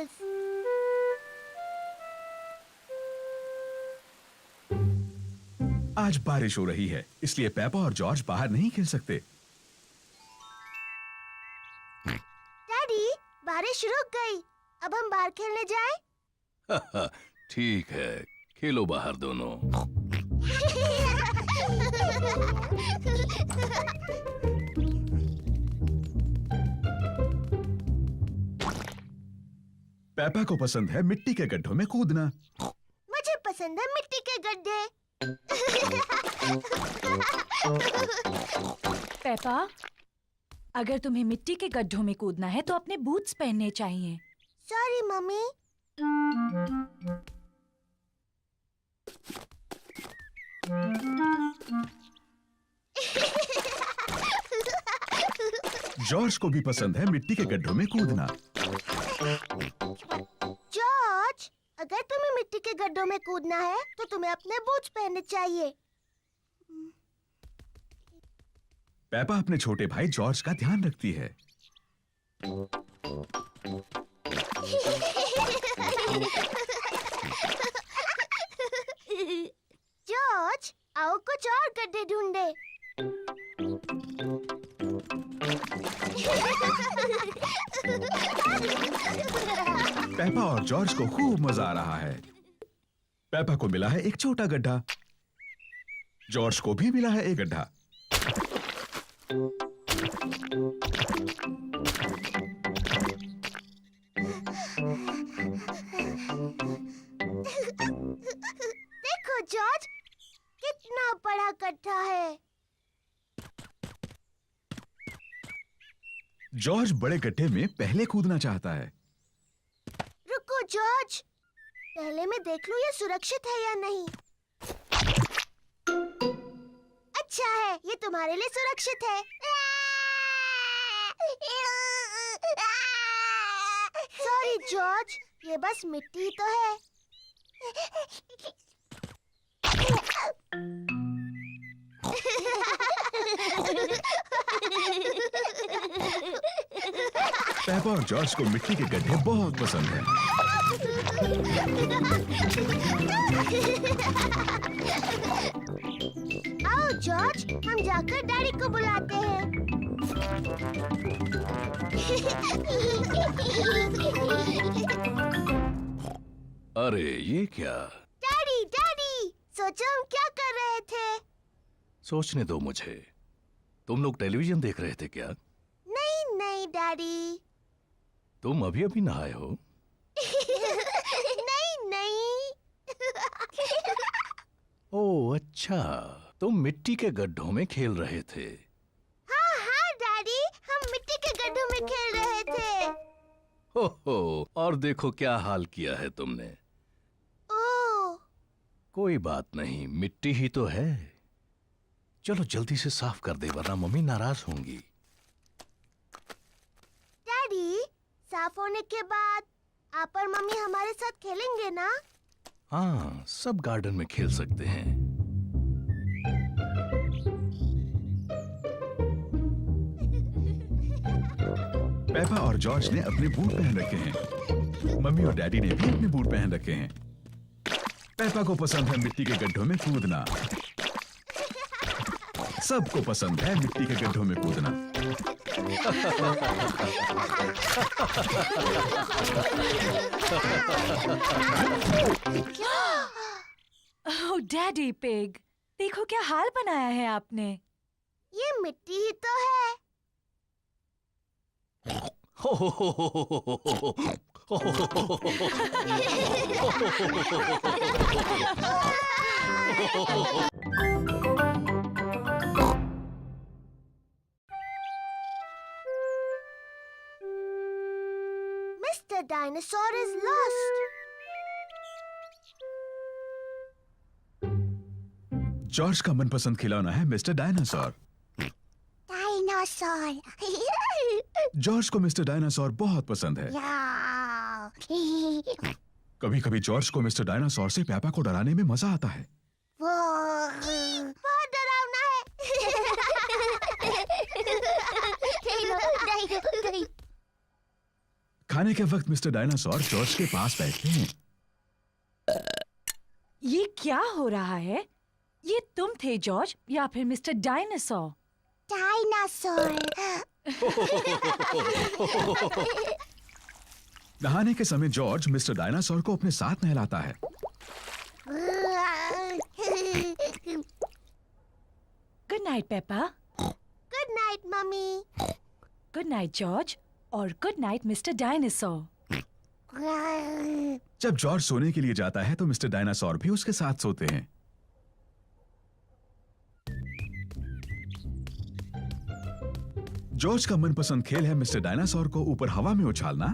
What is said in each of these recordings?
Bubbles. आज बारिश हो रही है, इसलिए पेपा और जॉर्ज बाहर नहीं खेल सकते। डैडी, बारिश रुक गई। अब हम बाहर खेलने जाएं? ठीक है, खेलो बाहर दोनों। पेपा को पसंद है मिट्टी के गड्ढों में कूदना। मुझे पसंद है मिट्टी के गड्ढे। पेपा, अगर तुम्हें मिट्टी के गड्ढों में कूदना है तो अपने बूट्स पहनने चाहिए। Sorry mummy. जॉर्ज को भी पसंद है मिट्टी के गड्ढों में कूदना। जॉर्ज, अगर तुम्हें मिट्टी के गड्ढों में कूदना है तो तुम्हें अपने बूट्स पहनने चाहिए। पेपा अपने छोटे भाई जॉर्ज का ध्यान रखती है। जॉर्ज, आओ कुछ और गड्ढे ढूंढे। पेपा और जॉर्ज को खूब मजा आ रहा है। पेपा को मिला है एक छोटा गड्ढा। जॉर्ज को भी मिला है एक गड्ढा। देखो जॉर्ज, कितना बड़ा गड्ढा है। जॉर्ज बड़े गड्ढे में पहले कूदना चाहता है। रुको जॉर्ज, पहले मैं देख लूं ये सुरक्षित है या नहीं। अच्छा है, ये तुम्हारे लिए सुरक्षित है। सॉरी जॉर्ज, ये बस मिट्टी तो है। पेपा और जॉर्ज को मिट्टी के गड्ढे बहुत पसंद हैं। आओ जॉर्ज, हम जाकर डैडी को बुलाते हैं। अरे ये क्या? डैडी, डैडी, सोचो हम क्या कर रहे थे? सोचने दो मुझे। तुम लोग टेलीविजन देख रहे थे क्या? नहीं नहीं डैडी। तुम अभी अभी नहाए हो? नहीं नहीं। ओह अच्छा, तुम मिट्टी के गड्ढों में खेल रहे थे। हाँ हाँ डैडी, हम मिट्टी के गड्ढों में खेल रहे थे। हो, और देखो क्या हाल किया है तुमने। ओह, कोई बात नहीं, मिट्टी ही तो है। चलो जल्दी से साफ कर दे वरना मम्मी नाराज होंगी। डैडी, साफ होने के बाद आप और मम्मी हमारे साथ खेलेंगे ना? हाँ, सब गार्डन में खेल सकते हैं। पेपा और जॉर्ज ने अपने बूट पहन रखे हैं। मम्मी और डैडी ने भी अपने बूट पहन रखे हैं। पेपा को पसंद है मिट्टी के गड्ढों में कूदना। सबको पसंद है मिट्टी के गड्ढों में कूदना। ओह डैडी पिग, देखो क्या हाल बनाया है आपने। ये मिट्टी ही तो है। Mr. Dinosaur is lost. George का मनपसंद खिलौना है मिस्टर डायनासोर। Dinosaur. जॉर्ज को मिस्टर डायनासोर बहुत पसंद है। कभी कभी जॉर्ज को मिस्टर डायनासोर से पेपा को डराने में मजा आता है। बहुत डरावना है। खाने के वक्त मिस्टर डायनासोर जॉर्ज के पास बैठते हैं। ये क्या हो रहा है? ये तुम थे जॉर्ज या फिर मिस्टर डायनासोर? डायनासोर। नहाने के समय जॉर्ज मिस्टर डायनासोर को अपने साथ नहलाता है। Good night Peppa. Good night mummy. Good night George और गुड नाइट मिस्टर डायनासोर। जब जॉर्ज सोने के लिए जाता है तो मिस्टर डायनासोर भी उसके साथ सोते हैं। जॉर्ज का मनपसंद खेल है मिस्टर डायनासोर को ऊपर हवा में उछालना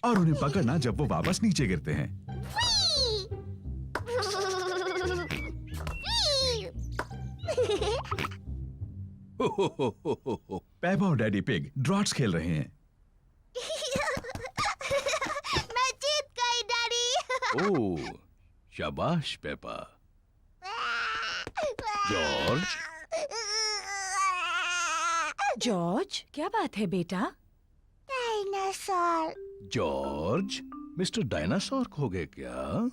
और उन्हें पकड़ना जब वो वापस नीचे गिरते हैं। पेपा और डैडी पिग ड्रॉट्स खेल रहे हैं। मैं जीत गई डैडी। ओह, शाबाश पेपा। जॉर्ज। जॉर्ज, क्या बात है बेटा? डायनासोर। जॉर्ज, मिस्टर डायनासोर खो गए क्या?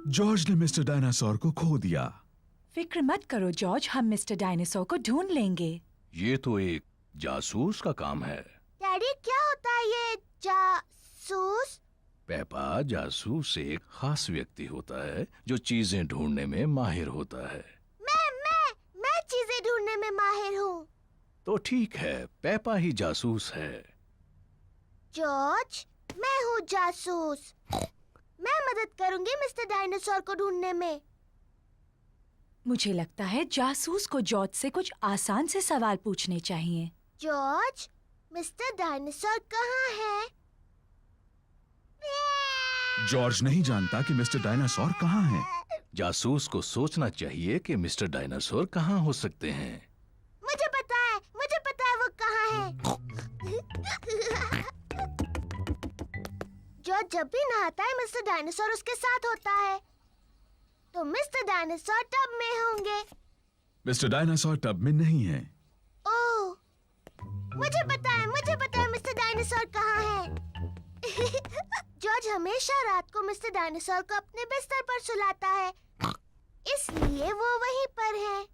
जॉर्ज ने मिस्टर डायनासोर को खो दिया। फिक्र मत करो जॉर्ज, हम मिस्टर डायनासोर को ढूंढ लेंगे। ये तो एक जासूस का काम है। डैडी क्या होता है ये जासूस? पेपा, जासूस एक खास व्यक्ति होता है जो चीजें ढूंढने में माहिर होता है। मैं चीजें ढूंढने में माहिर हूँ। तो ठीक है, पेपा ही जासूस है। जॉर्ज, मैं हूँ जासूस। मैं मदद करूंगी मिस्टर डायनासोर को ढूंढने में। मुझे लगता है जासूस को जॉर्ज से कुछ आसान से सवाल पूछने चाहिए। जॉर्ज, मिस्टर डायनासोर कहाँ है? जॉर्ज नहीं जानता कि मिस्टर डायनासोर कहाँ है। जासूस को सोचना चाहिए कि मिस्टर डायनासोर कहाँ हो सकते हैं। मुझे पता है वो कहाँ है। जॉर्ज जब भी नहाता है मिस्टर डायनासोर उसके साथ होता है। तो मिस्टर डायनासोर टब में होंगे। मिस्टर डायनासोर टब में नहीं है। ओह, मुझे पता है मिस्टर डायनासोर कहाँ है। जॉर्ज हमेशा रात को मिस्टर डायनासोर को अपने बिस्तर पर सुलाता है, इसलिए वो वहीं पर है।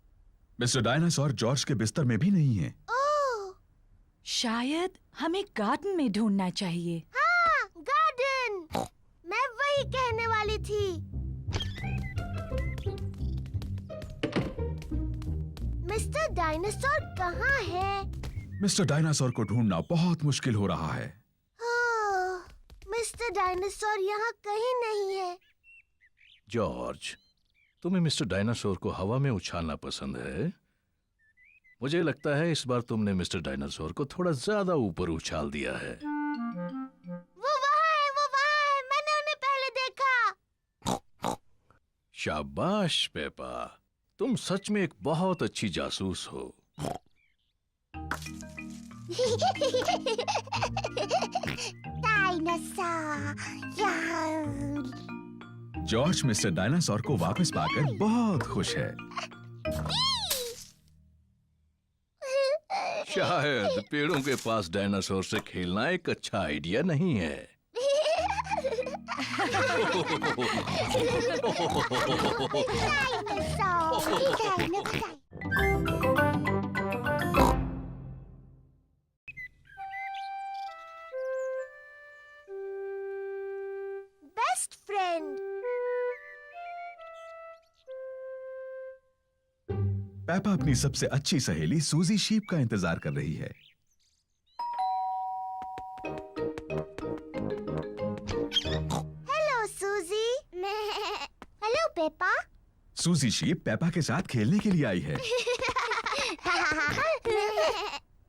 मिस्टर डायनासोर जॉर्ज के बिस्तर में भी नहीं है। ओह, शायद हमें गार्डन में ढूंढना चाहिए। हाँ, गार्डन। मैं वही कहने वाली थी। मिस्टर डायनासोर कहाँ है? मिस्टर डायनासोर को ढूंढना बहुत मुश्किल हो रहा है। ओह, मिस्टर डायनासोर यहाँ कहीं नहीं है। जॉर्ज, तुम्हें मिस्टर डायनासोर को हवा में उछालना पसंद है। मुझे लगता है इस बार तुमने मिस्टर डायनासोर को थोड़ा ज्यादा ऊपर उछाल दिया है। वो वहाँ है, मैंने उन्हें पहले देखा। शाबाश पेपा, तुम सच में एक बहुत अच्छी जासूस हो। जॉर्ज मिस्टर डायनासोर को वापस पाकर बहुत खुश है। शायद पेड़ों के पास डायनासोर से खेलना एक अच्छा आइडिया नहीं है। Best friend. पेपा अपनी सबसे अच्छी सहेली सूजी शीप का इंतजार कर रही है। हेलो सूजी। Hello Peppa. सूजी शीप पेपा के साथ खेलने के लिए आई है।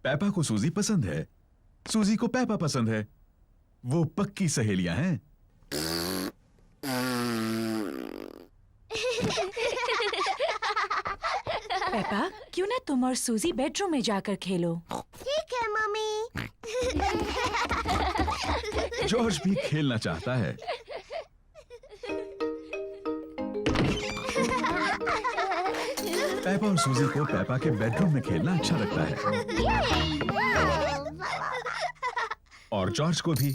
पेपा को सूजी पसंद है, सूजी को पेपा पसंद है। वो पक्की सहेलियां हैं। पेपा, क्यों ना तुम और सूजी बेडरूम में जाकर खेलो? ठीक है मम्मी। जॉर्ज भी खेलना चाहता है। पेपा और सूजी को पेपा के बेडरूम में खेलना अच्छा लगता है। और जॉर्ज को भी।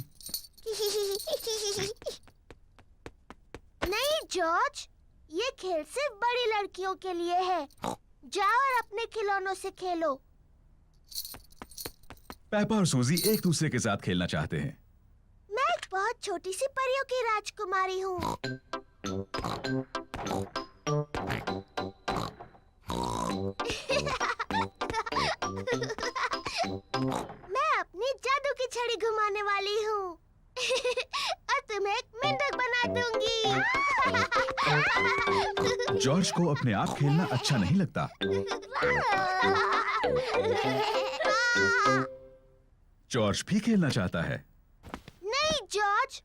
नहीं जॉर्ज, ये खेल सिर्फ बड़ी लड़कियों के लिए है। जाओ और अपने खिलौनों से खेलो। पेपा और सूजी एक दूसरे के साथ खेलना चाहते हैं। मैं एक बहुत छोटी सी परियों की राजकुमारी हूँ। मैं अपनी जादू की छड़ी घुमाने वाली हूँ और तुम्हें एक मेंढक बना दूंगी। जॉर्ज को अपने आप खेलना अच्छा नहीं लगता। जॉर्ज भी खेलना चाहता है। नहीं जॉर्ज,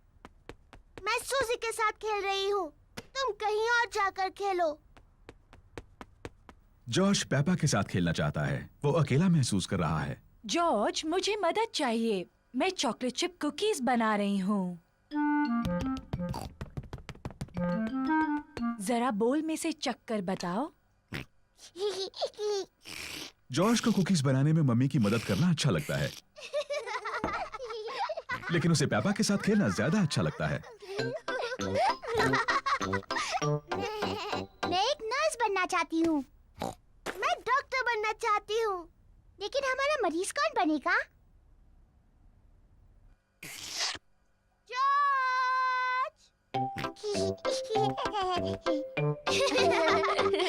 मैं सूजी के साथ खेल रही हूँ। तुम कहीं और जाकर खेलो। जॉर्ज पेपा के साथ खेलना चाहता है। वो अकेला महसूस कर रहा है। जॉर्ज, मुझे मदद चाहिए। मैं चॉकलेट चिप कुकीज बना रही हूँ। जरा बोल में से चक्कर बताओ। जॉर्ज को कुकीज बनाने में मम्मी की मदद करना अच्छा लगता है, लेकिन उसे पेपा के साथ खेलना ज्यादा अच्छा लगता है। मैं एक नर्स बनना चाहती हूँ। मैं डॉक्टर बनना चाहती हूँ। लेकिन हमारा मरीज कौन बनेगा?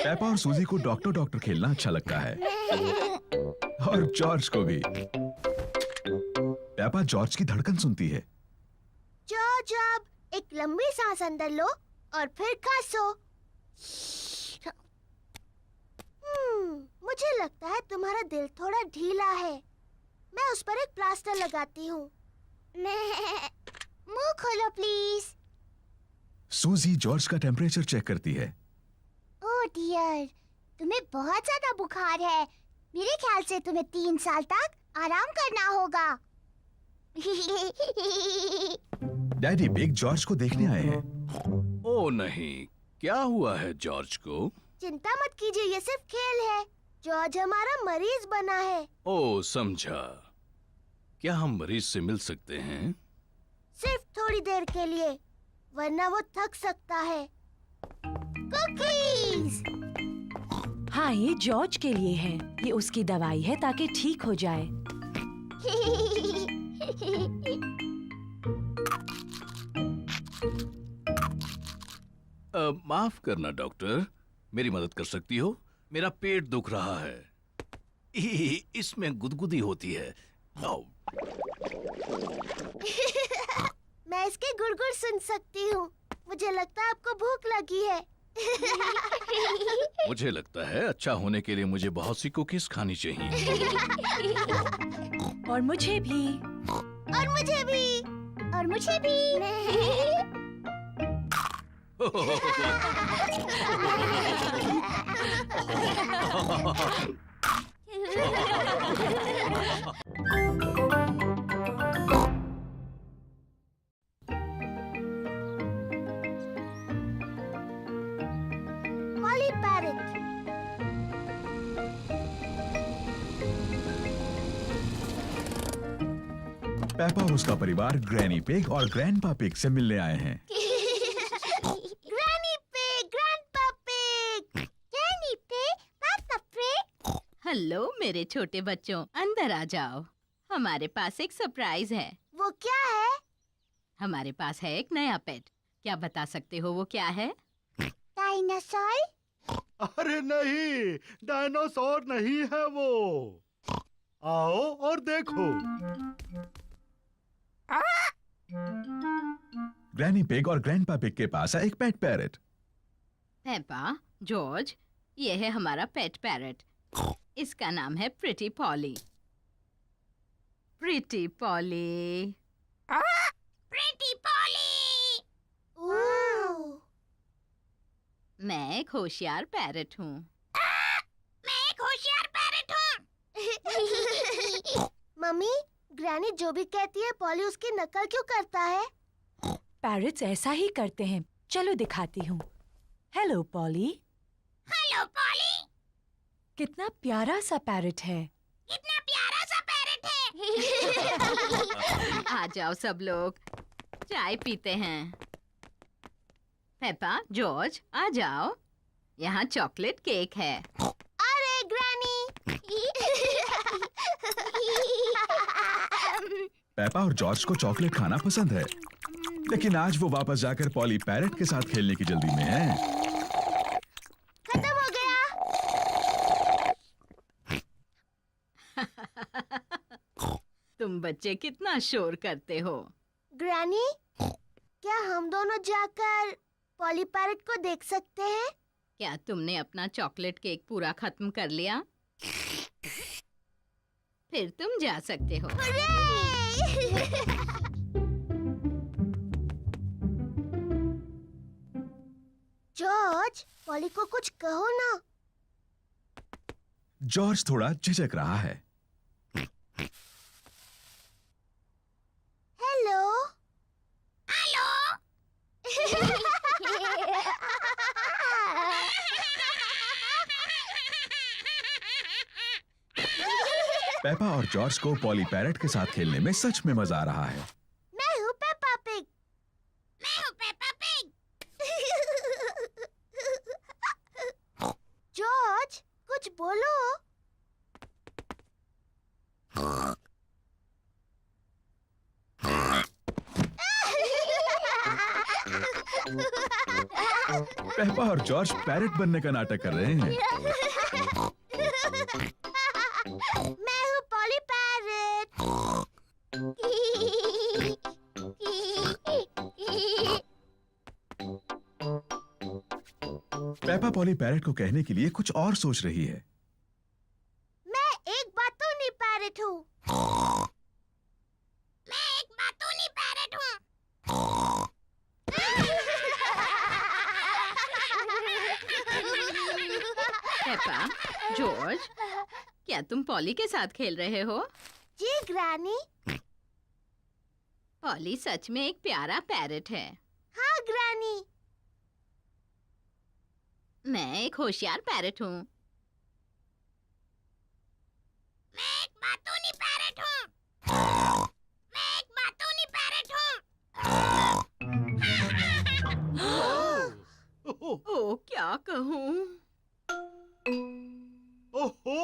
पेपा और सूजी को डॉक्टर डॉक्टर खेलना अच्छा लगता है, और जॉर्ज को भी। पेपा जॉर्ज की धड़कन सुनती है। जॉर्ज, अब एक लंबी सांस अंदर लो और फिर खांसो। मुझे लगता है तुम्हारा दिल थोड़ा ढीला है। मैं उस पर एक प्लास्टर लगाती हूँ। मुंह खोलो प्लीज। सूजी जॉर्ज का टेम्परेचर चेक करती है। ओह डियर, तुम्हें बहुत ज्यादा बुखार है। मेरे ख्याल से तुम्हें 3 साल तक आराम करना होगा। डैडी बिग जॉर्ज को देखने आए हैं। ओ नहीं, क्या हुआ है जॉर्ज को? चिंता मत कीजिए, ये सिर्फ खेल है। जॉर्ज हमारा मरीज बना है। ओ समझा। क्या हम मरीज से मिल सकते हैं? सिर्फ थोड़ी देर के लिए, वरना वो थक सकता है। कुकीज! हाँ, ये जॉर्ज के लिए है। ये उसकी दवाई है ताकि ठीक हो जाए। माफ करना डॉक्टर, मेरी मदद कर सकती हो? मेरा पेट दुख रहा है। इसमें गुदगुदी होती है। मैं इसके गुड़गुड़ सुन सकती हूँ। मुझे लगता है आपको भूख लगी है। मुझे लगता है अच्छा होने के लिए मुझे बहुत सी कुकीज खानी चाहिए। और मुझे भी। और मुझे भी। और मुझे भी। Poly parrot. पेपा और उसका परिवार ग्रैनी पिग और ग्रैंडपा पिग से मिलने आए हैं। Granny pig, grandpa pig, granny pig, पापा पिग। हेलो मेरे छोटे बच्चों, अंदर आ जाओ। हमारे पास एक सरप्राइज है। वो क्या है? हमारे पास है एक नया पेट। क्या बता सकते हो वो क्या है? डायनासोर? अरे नहीं, डायनासोर नहीं है वो। आओ और देखो। ग्रैनी पिग और ग्रैंडपा पिग के पास है एक पेट पैरेट। पेपा, जॉर्ज, ये है हमारा पेट पैरट। इसका नाम है pretty Polly. Pretty Polly. Pretty Polly. Oh, मैं एक होशियार पैरट हूँ। मैं एक होशियार पैरट हूँ। मम्मी, ग्रैनी जो भी कहती है पॉली उसकी नकल क्यों करता है? पैरट्स ऐसा ही करते हैं। चलो दिखाती हूँ। Hello poly. Hello poly. कितना प्यारा सा पैरट है। कितना प्यारा सा पैरट है। आ जाओ सब लोग, चाय पीते हैं। पेपा, जॉर्ज, आ जाओ, यहाँ चॉकलेट केक है। अरे ग्रैनी। पेपा और जॉर्ज को चॉकलेट खाना पसंद है, लेकिन आज वो वापस जाकर पॉली पैरेट के साथ खेलने की जल्दी में है। खत्म हो गया। तुम बच्चे कितना शोर करते हो। ग्रैनी, क्या हम दोनों जाकर पॉली पैरेट को देख सकते हैं? क्या तुमने अपना चॉकलेट केक पूरा खत्म कर लिया? फिर तुम जा सकते हो। जॉर्ज, पॉली को कुछ कहो ना। जॉर्ज थोड़ा झिझक रहा है। हेलो। हेलो। पेपा और जॉर्ज को पॉली पैरेट के साथ खेलने में सच में मजा आ रहा है। मैं हूँ पेप्पा पिग। मैं हूँ पेप्पा पिग। जॉर्ज, कुछ बोलो। पेपा और जॉर्ज पैरेट बनने का नाटक कर रहे हैं। मैं हूँ poly parrot. Peppa poly parrot को कहने के लिए कुछ और सोच रही है। मैं एक बातूनी पैरेट हूँ। मैं एक बातूनी पैरेट हूँ। पेपा, जॉर्ज, क्या तुम पॉली के साथ खेल रहे हो? जी ग्रैनी। पॉली सच में एक प्यारा पैरेट है। हाँ ग्रैनी। मैं एक होशियार पैरेट हूँ। मैं एक बातूनी पैरेट हूँ। मैं एक बातूनी पैरेट हूँ। ओ, क्या कहूँ? ओहो।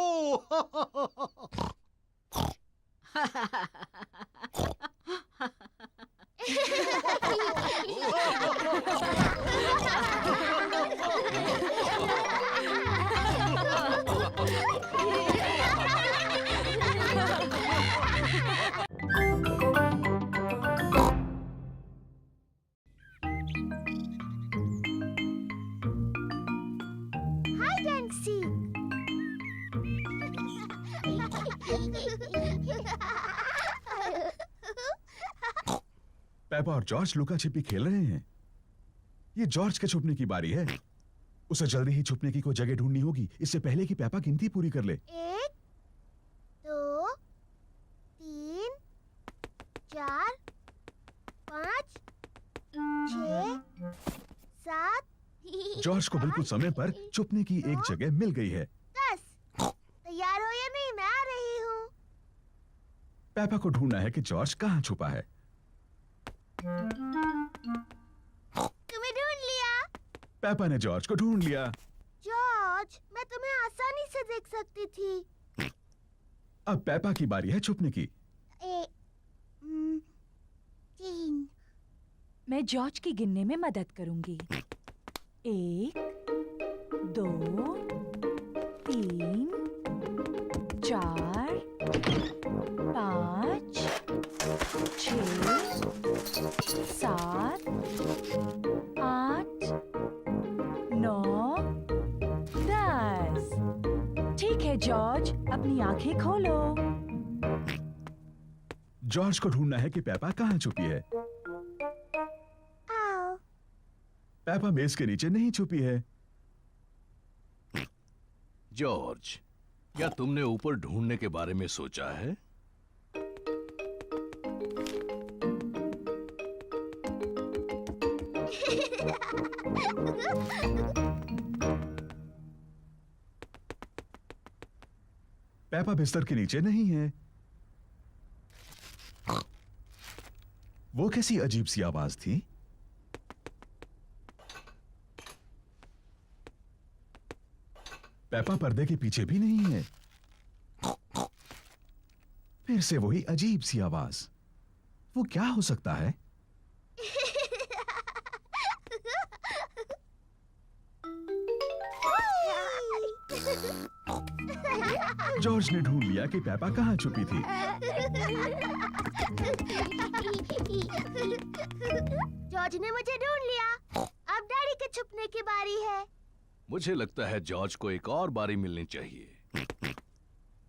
Hide and seek. पेपा और जॉर्ज लुका छिपी खेल रहे हैं। ये जॉर्ज के छुपने की बारी है। उसे जल्दी ही छुपने की कोई जगह ढूंढनी होगी, इससे पहले कि पेपा गिनती पूरी कर ले। 1, 2, 3, 4, 5, 6, 7। जॉर्ज को बिल्कुल समय पर छुपने की एक जगह मिल गई है। 10। तैयार हो या नहीं? मैं आ रही हूँ। पेपा को ढूंढना है कि जॉर्ज कहाँ छुपा है। तुम्हें ढूंढ लिया। पेपा ने जॉर्ज को ढूंढ लिया। जॉर्ज, मैं तुम्हें आसानी से देख सकती थी। अब पेपा की बारी है छुपने की। 3। मैं जॉर्ज की गिनने में मदद करूंगी। 1, 2, 3, 4, 5, 6, 7, 8, 9, 10। ठीक है जॉर्ज, अपनी आंखें खोलो। जॉर्ज को ढूंढना है कि पेपा कहाँ छुपी है। आओ। पेपा मेज के नीचे नहीं छुपी है। जॉर्ज, क्या तुमने ऊपर ढूंढने के बारे में सोचा है? पेपा बिस्तर के नीचे नहीं है। वो कैसी अजीब सी आवाज थी? पेपा पर्दे के पीछे भी नहीं है। फिर से वही अजीब सी आवाज। वो क्या हो सकता है? जॉर्ज ने ढूंढ लिया कि पेपा कहाँ छुपी थी। जॉर्ज ने मुझे ढूंढ लिया। अब डैडी के छुपने की बारी है। मुझे लगता है जॉर्ज को एक और बारी मिलनी चाहिए।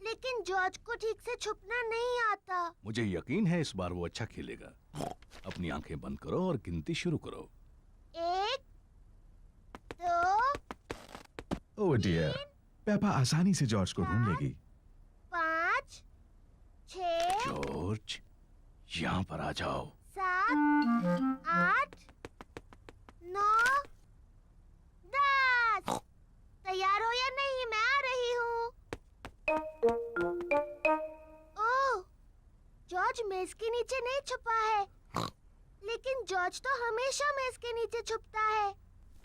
लेकिन जॉर्ज को ठीक से छुपना नहीं आता। मुझे यकीन है इस बार वो अच्छा खेलेगा। अपनी आंखें बंद करो और गिनती शुरू करो। 1, 2, ओह डियर, पेपा आसानी से जॉर्ज को ढूंढ लेगी। 5, 6, जॉर्ज, यहाँ पर आ जाओ। 7, 8, 9, 10। तैयार हो या नहीं? मैं आ रही हूँ। ओह, जॉर्ज मेज के नीचे नहीं छुपा है। लेकिन जॉर्ज तो हमेशा मेज के नीचे छुपता है।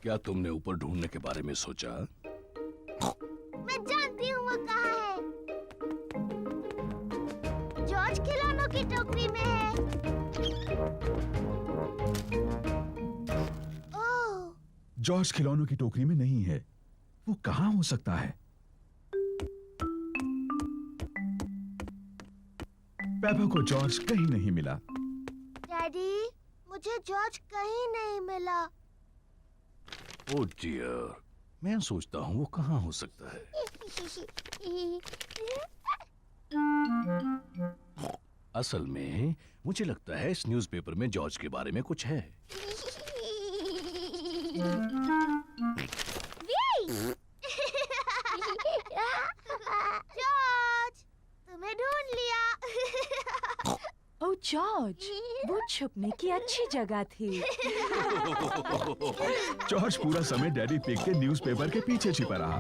क्या तुमने ऊपर ढूंढने के बारे में सोचा? मैं जानती हूँ वो कहाँ है। जॉर्ज खिलौनों की टोकरी में है। ओह, जॉर्ज खिलौनों की टोकरी में नहीं है। वो कहाँ हो सकता है? पेपा को जॉर्ज कहीं नहीं मिला। डैडी, मुझे जॉर्ज कहीं नहीं मिला। ओह डियर, मैं सोचता हूँ वो कहाँ हो सकता है। असल में मुझे लगता है इस न्यूज़पेपर में जॉर्ज के बारे में कुछ है। जॉर्ज, तुम्हें ढूंढ लिया। ओह जॉर्ज, वो छुपने की अच्छी जगह थी। जॉर्ज पूरा समय डैडी पिग के न्यूज़पेपर के पीछे छिपा रहा।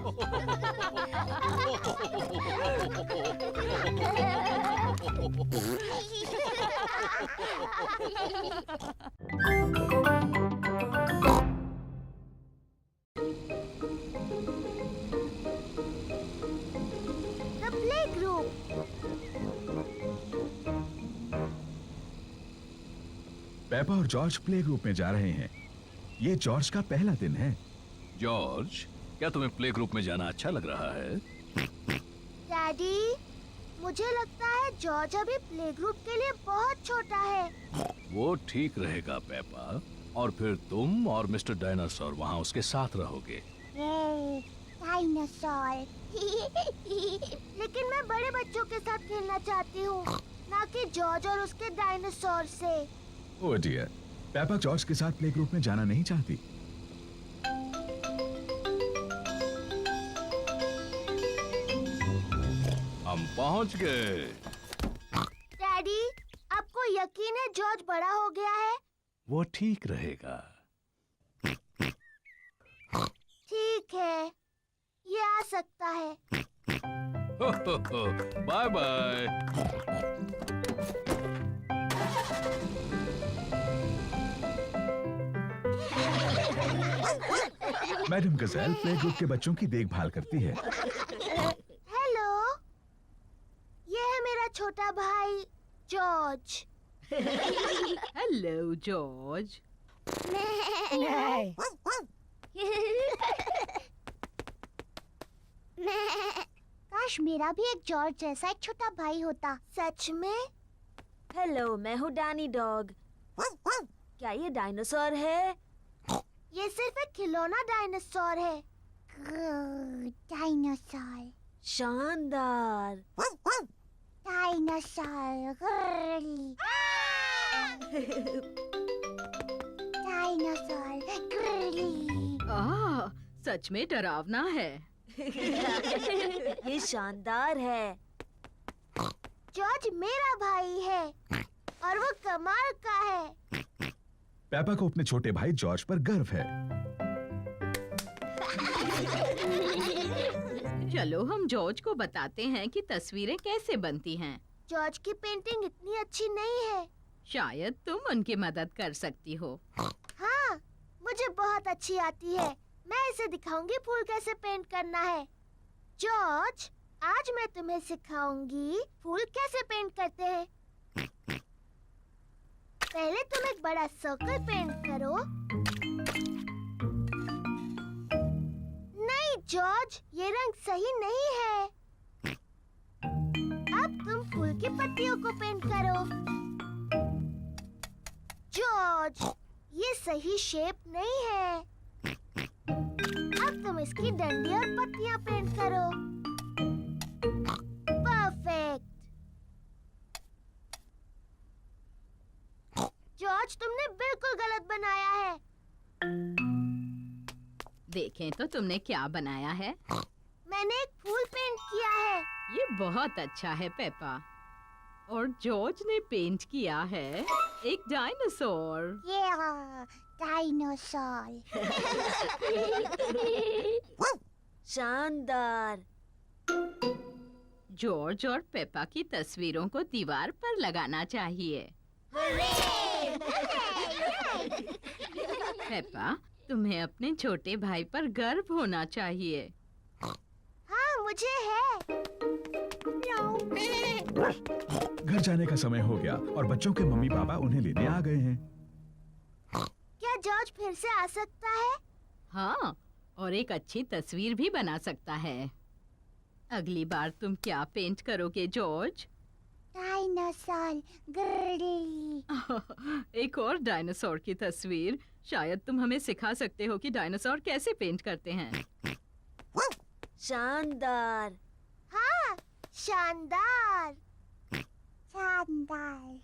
The playgroup. पेपा और जॉर्ज प्ले ग्रुप में जा रहे हैं। ये जॉर्ज का पहला दिन है। जॉर्ज, क्या तुम्हें प्ले ग्रुप में जाना अच्छा लग रहा है? डैडी, मुझे लगता है जॉर्ज अभी प्ले ग्रुप के लिए बहुत छोटा है। वो ठीक रहेगा पेपा, और फिर तुम और मिस्टर डायनासोर वहाँ उसके साथ रहोगे। डायनासोर। लेकिन मैं बड़े बच्चों के साथ खेलना चाहती हूँ, ना कि जॉर्ज और उसके डायनासोर से। ओह डियर, पेपा जॉर्ज के साथ प्ले ग्रुप में जाना नहीं चाहती। हम पहुँच गए। डैडी, आपको यकीन है जॉर्ज बड़ा हो गया है? वो ठीक रहेगा। ठीक है, ये आ सकता है। Bye bye. Madam Gazelle play group के बच्चों की देखभाल करती है। हेलो, ये है मेरा छोटा भाई जॉर्ज। Hello George. काश मेरा भी एक जॉर्ज जैसा एक छोटा भाई होता। सच में? हेलो, मैं हूँ डैनी डॉग। क्या ये डायनासोर है? ये सिर्फ एक खिलौना डायनासोर है। डायनासोर। शानदार। डायनासोर। डायनासोर। सच में डरावना है। ये शानदार है। जॉर्ज मेरा भाई है और वो कमाल का है। पेपा को अपने छोटे भाई जॉर्ज पर गर्व है। चलो हम जॉर्ज को बताते हैं कि तस्वीरें कैसे बनती हैं। जॉर्ज की पेंटिंग इतनी अच्छी नहीं है। शायद तुम उनकी मदद कर सकती हो। हाँ, मुझे बहुत अच्छी आती है। मैं इसे दिखाऊंगी फूल कैसे पेंट करना है। जॉर्ज, आज मैं तुम्हें सिखाऊंगी फूल कैसे पेंट करते हैं। पहले तुम एक बड़ा सर्कल पेंट करो। नहीं जॉर्ज, ये रंग सही नहीं है। अब तुम फूल की पत्तियों को पेंट करो। जॉर्ज, ये सही शेप नहीं है। अब तुम इसकी डंडी और पत्तियां पेंट करो। परफेक्ट। जॉर्ज, तुमने बिल्कुल गलत बनाया है। देखें तो तुमने क्या बनाया है। मैंने एक फूल पेंट किया है। ये बहुत अच्छा है पेपा। और जॉर्ज ने पेंट किया है एक डायनासोर। डायनासोर। शानदार। जॉर्ज और पेपा की तस्वीरों को दीवार पर लगाना चाहिए। पेपा, तुम्हें अपने छोटे भाई पर गर्व होना चाहिए। हाँ, मुझे है। घर जाने का समय हो गया और बच्चों के मम्मी पापा उन्हें लेने आ गए हैं। क्या जॉर्ज फिर से आ सकता है? हाँ, और एक अच्छी तस्वीर भी बना सकता है। अगली बार तुम क्या पेंट करोगे जॉर्ज? डायनासोर। एक और डायनासोर की तस्वीर। शायद तुम हमें सिखा सकते हो कि डायनासोर कैसे पेंट करते हैं। शानदार। हाँ, शानदार। शानदार।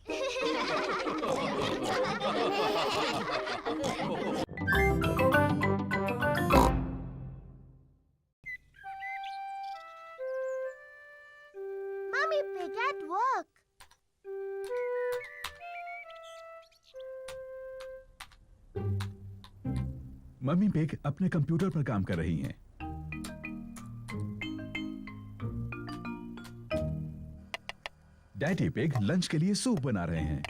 Mommy Pig at work. Mummy pig अपने कंप्यूटर पर काम कर रही हैं। डैडी पिग लंच के लिए सूप बना रहे हैं।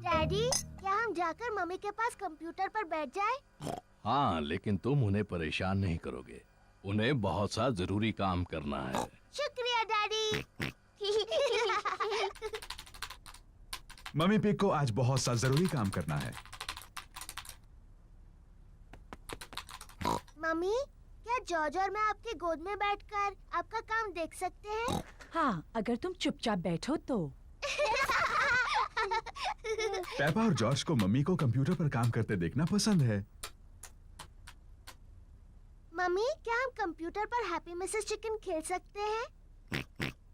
डैडी, क्या हम जाकर मम्मी के पास कंप्यूटर पर बैठ जाएं? हाँ, लेकिन तुम उन्हें परेशान नहीं करोगे। उन्हें बहुत सा जरूरी काम करना है। शुक्रिया डैडी। मम्मी पिग को आज बहुत सा जरूरी काम करना है। मम्मी, क्या जॉर्ज और मैं आपकी गोद में बैठकर आपका काम देख सकते हैं? हाँ, अगर तुम चुपचाप बैठो तो। पेपा और जॉर्ज को मम्मी को कंप्यूटर पर काम करते देखना पसंद है। मम्मी, क्या हम कंप्यूटर पर हैप्पी मिसेस चिकन खेल सकते हैं?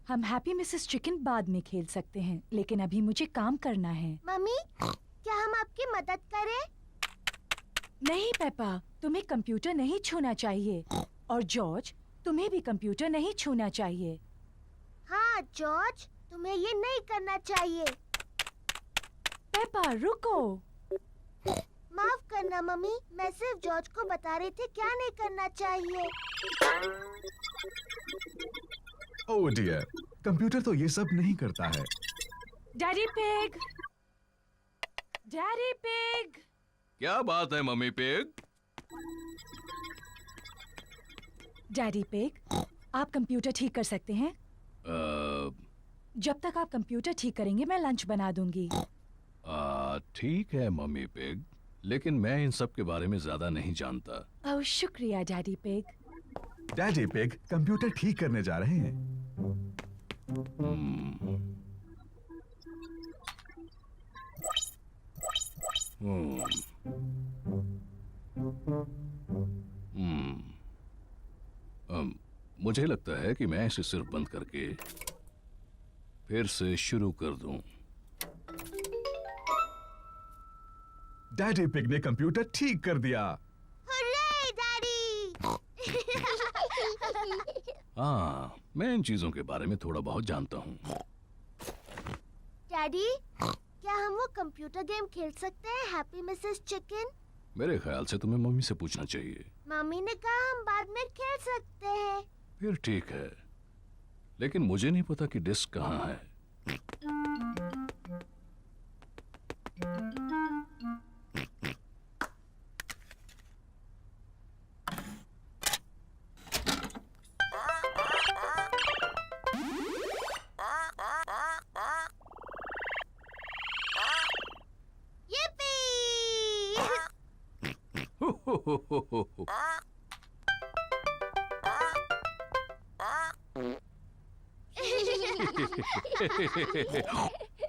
हम हैप्पी मिसेस चिकन बाद में खेल सकते हैं, लेकिन अभी मुझे काम करना है। मम्मी, क्या हम आपकी मदद करें? नहीं पेपा, तुम्हें कंप्यूटर नहीं छूना चाहिए। और जॉर्ज, तुम्हें भी कंप्यूटर नहीं छूना चाहिए। हाँ जॉर्ज, तुम्हें ये नहीं करना चाहिए। पेपा रुको। माफ करना मम्मी, मैं सिर्फ जॉर्ज को बता रही थी क्या नहीं करना चाहिए। ओह डियर, कंप्यूटर तो ये सब नहीं करता है। Daddy pig, daddy pig. क्या बात है मम्मी पिग? डैडी पिग, आप कंप्यूटर ठीक कर सकते हैं? जब तक आप कंप्यूटर ठीक करेंगे मैं लंच बना दूंगी। ठीक है मम्मी पिग, लेकिन मैं इन सब के बारे में ज्यादा नहीं जानता। ओह शुक्रिया daddy pig. Daddy pig computer ठीक करने जा रहे हैं। मुझे लगता है कि मैं इसे सिर्फ बंद करके फिर से शुरू कर दूं। डैडी पिग ने कंप्यूटर ठीक कर दिया। Hurray daddy. हाँ, मैं इन चीजों के बारे में थोड़ा बहुत जानता हूँ। डैडी, क्या हम वो कंप्यूटर गेम खेल सकते हैं हैप्पी मिसेस चिकन? मेरे ख्याल से तुम्हें मम्मी से पूछना चाहिए। मम्मी ने कहा हम बाद में खेल सकते हैं। फिर ठीक है, लेकिन मुझे नहीं पता कि डिस्क कहाँ है।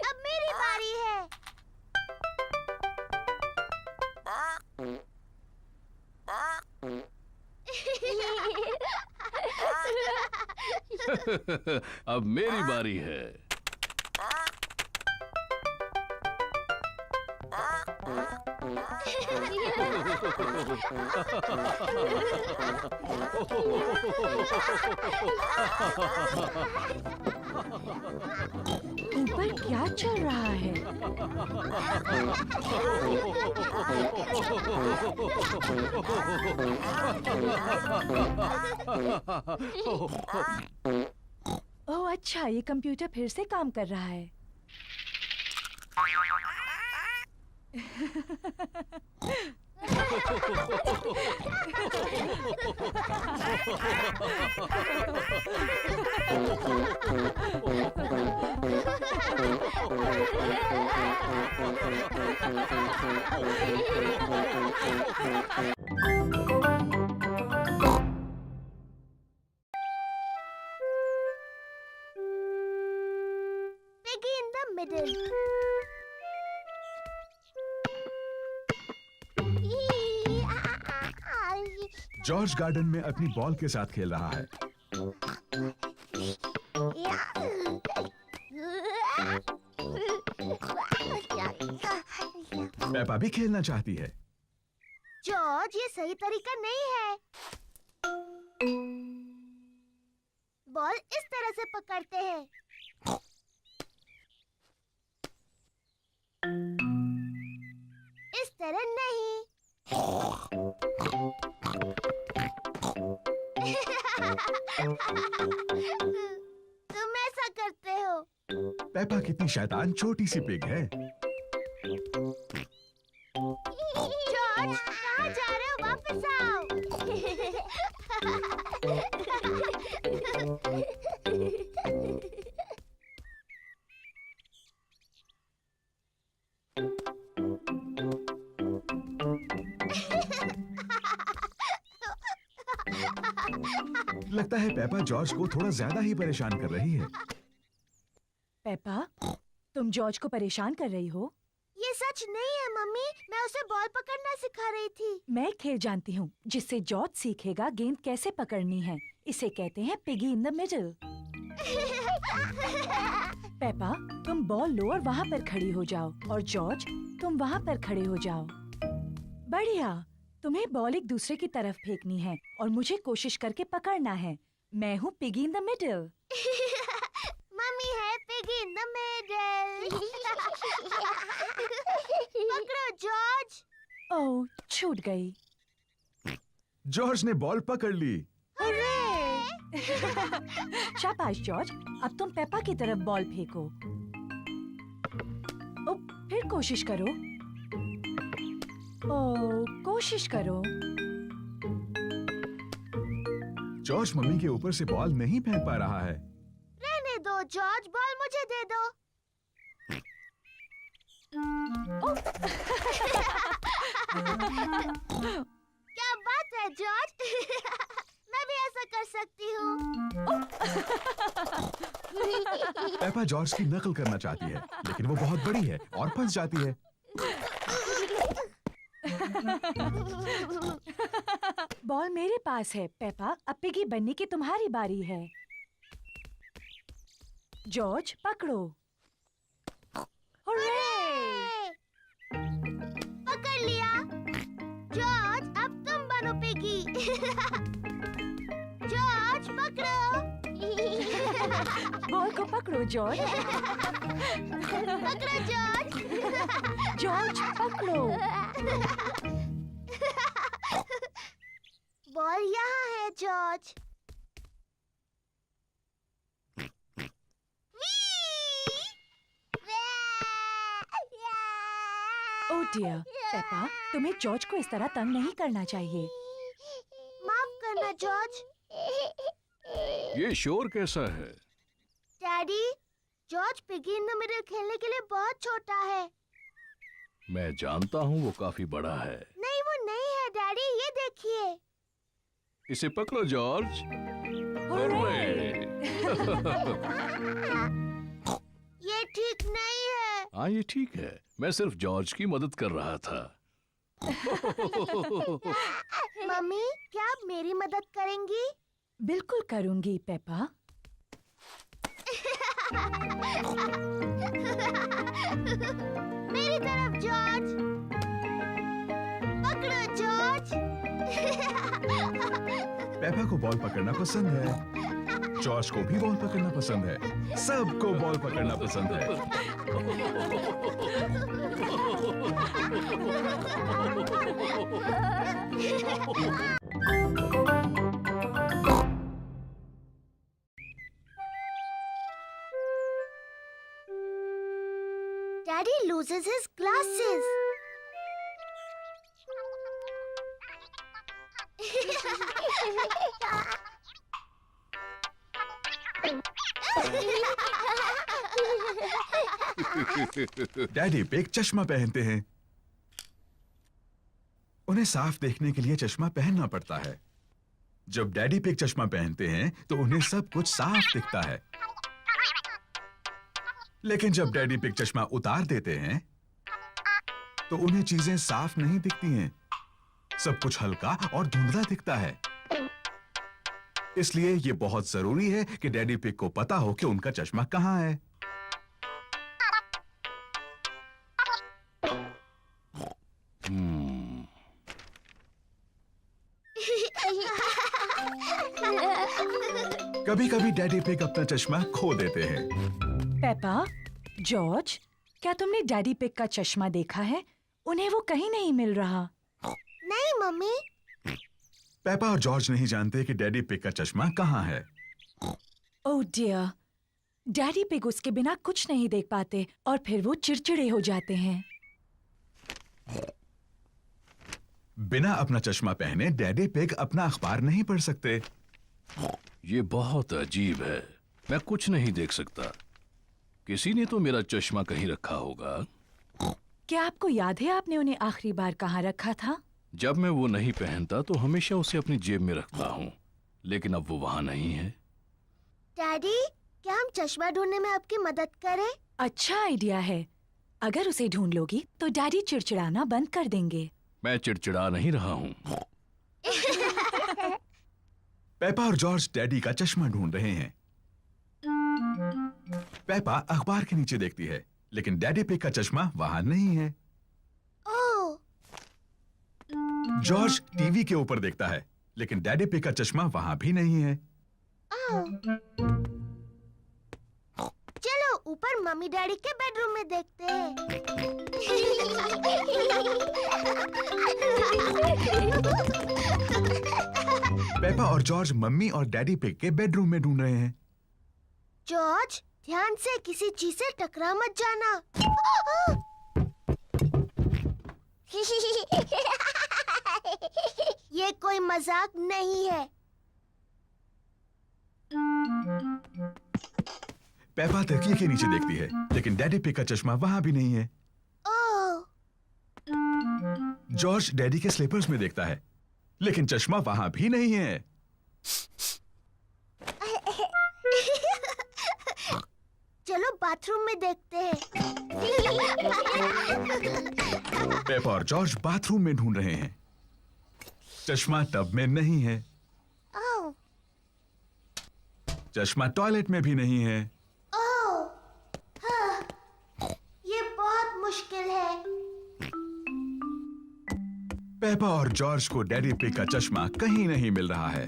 अब मेरी बारी है। अब मेरी बारी है। ऊपर क्या चल रहा है? ओह अच्छा, ये कंप्यूटर फिर से काम कर रहा है। Piggy in the middle. George garden में अपनी बॉल के साथ खेल रहा है। पेपा भी खेलना चाहती है। जॉर्ज, ये सही तरीका नहीं है। बॉल इस तरह से पकड़ते हैं। इस तरह नहीं। तुम ऐसा करते हो। पेपा कितनी शैतान छोटी सी पिग है। जॉर्ज, कहाँ जा रहे हो? वापस आओ। लगता है पेपा जॉर्ज को थोड़ा ज्यादा ही परेशान कर रही है। पेपा, तुम जॉर्ज को परेशान कर रही हो? ये सच नहीं है मम्मी, मैं उसे बॉल पकड़ना सिखा रही थी। मैं एक खेल जानती हूँ जिससे जॉर्ज सीखेगा गेंद कैसे पकड़नी है। इसे कहते हैं piggy in the middle. Peppa, तुम बॉल लो और वहाँ पर खड़ी हो जाओ, और जॉर्ज तुम वहाँ पर खड़े हो जाओ। बढ़िया। तुम्हें बॉल एक दूसरे की तरफ फेंकनी है और मुझे कोशिश करके पकड़ना है। मैं हूँ piggy in the middle. Mummy है पिगी इन द मिडल। पकड़ो जॉर्ज। ओह, छूट गई। जॉर्ज ने बॉल पकड़ ली। शाबाश जॉर्ज, अब तुम पेपा की तरफ बॉल फेंको। ओ, फिर कोशिश करो। ओ, कोशिश करो। जॉर्ज मम्मी के ऊपर से बॉल नहीं फेंक पा रहा है। रहने दो जॉर्ज, बॉल मुझे दे दो। क्या बात है जॉर्ज। मैं भी ऐसा कर सकती हूँ। पेपा जॉर्ज की नकल करना चाहती है, लेकिन वो बहुत बड़ी है और फंस जाती है। बॉल मेरे पास है पेपा, अब पिगी बनने की तुम्हारी बारी है। जॉर्ज पकड़ो। हुर्रे! पकड़ लिया। जॉर्ज, अब तुम बनो पिगी। जॉर्ज पकड़ो। बॉल को पकड़ो जॉर्ज। पकड़ो जॉर्ज। जॉर्ज पकड़ो। बॉल यहाँ है जॉर्ज। Whee! डियर, पेपा, तुम्हें जॉर्ज को इस तरह तंग नहीं करना चाहिए। माफ करना जॉर्ज। ये शोर कैसा है? Daddy, George piggy in the middle खेलने के लिए बहुत छोटा है। मैं जानता हूँ वो काफी बड़ा है। नहीं, वो नहीं है डैडी, ये देखिए। इसे पकड़ो जॉर्ज। हुर्रे! ये ठीक नहीं है। हाँ ये ठीक है, मैं सिर्फ जॉर्ज की मदद कर रहा था। मम्मी, क्या आप मेरी मदद करेंगी? बिल्कुल करूंगी पेपा। मेरी तरफ जॉर्ज। पकड़ो जॉर्ज। पेपा को बॉल पकड़ना पसंद है, जॉर्ज को भी बॉल पकड़ना पसंद है, सबको बॉल पकड़ना पसंद है। Daddy loses his glasses. Daddy pig चश्मा पहनते हैं। उन्हें साफ देखने के लिए चश्मा पहनना पड़ता है। जब डैडी पिग चश्मा पहनते हैं तो उन्हें सब कुछ साफ दिखता है। लेकिन जब डैडी पिग चश्मा उतार देते हैं तो उन्हें चीजें साफ नहीं दिखती हैं। सब कुछ हल्का और धुंधला दिखता है। इसलिए ये बहुत जरूरी है कि डैडी पिग को पता हो कि उनका चश्मा कहाँ है। कभी-कभी डैडी पिग अपना चश्मा खो देते हैं। पेपा, जॉर्ज, क्या तुमने डैडी पिग का चश्मा देखा है? उन्हें वो कहीं नहीं मिल रहा। नहीं मम्मी। पेपा और जॉर्ज नहीं जानते कि डैडी पिग का चश्मा कहाँ है। ओह डियर, डैडी पिग उसके बिना कुछ नहीं देख पाते और फिर वो चिड़चिड़े हो जाते हैं। बिना अपना चश्मा पहने डैडी पिग अपना अखबार नहीं पढ़ सकते। ये बहुत अजीब है, मैं कुछ नहीं देख सकता। किसी ने तो मेरा चश्मा कहीं रखा होगा। क्या आपको याद है आपने उन्हें आखिरी बार कहाँ रखा था? जब मैं वो नहीं पहनता तो हमेशा उसे अपनी जेब में रखता हूँ, लेकिन अब वो वहाँ नहीं है। डैडी, क्या हम चश्मा ढूंढने में आपकी मदद करें? अच्छा आइडिया है। अगर उसे ढूंढ लोगी तो डैडी चिड़चिड़ाना बंद कर देंगे। मैं चिड़चिड़ा नहीं रहा हूँ। पेपा और जॉर्ज डैडी का चश्मा ढूंढ रहे हैं। पेपा अखबार के नीचे देखती है, लेकिन डैडी पिग का चश्मा वहां नहीं है। ओह, जॉर्ज टीवी के ऊपर देखता है, लेकिन डैडी पिग का चश्मा वहां भी नहीं है। चलो ऊपर मम्मी डैडी के बेडरूम में देखते हैं। पेपा और जॉर्ज मम्मी और डैडी पिग के बेडरूम में ढूंढ रहे हैं। जॉर्ज, ध्यान से किसी चीज से टकरा मत जाना। ये कोई मजाक नहीं है। पेपा तकिए के नीचे देखती है, लेकिन डैडी पिग का चश्मा वहां भी नहीं है। ओह, जॉर्ज डैडी के स्लीपर्स में देखता है, लेकिन चश्मा वहां भी नहीं है। चलो बाथरूम में देखते हैं। पेपा और जॉर्ज बाथरूम में ढूंढ रहे हैं। चश्मा टब में नहीं है। ओह, चश्मा टॉयलेट में भी नहीं है। ओह, हाँ, ये बहुत मुश्किल है। पेपा और जॉर्ज को डैडी पिग का चश्मा कहीं नहीं मिल रहा है।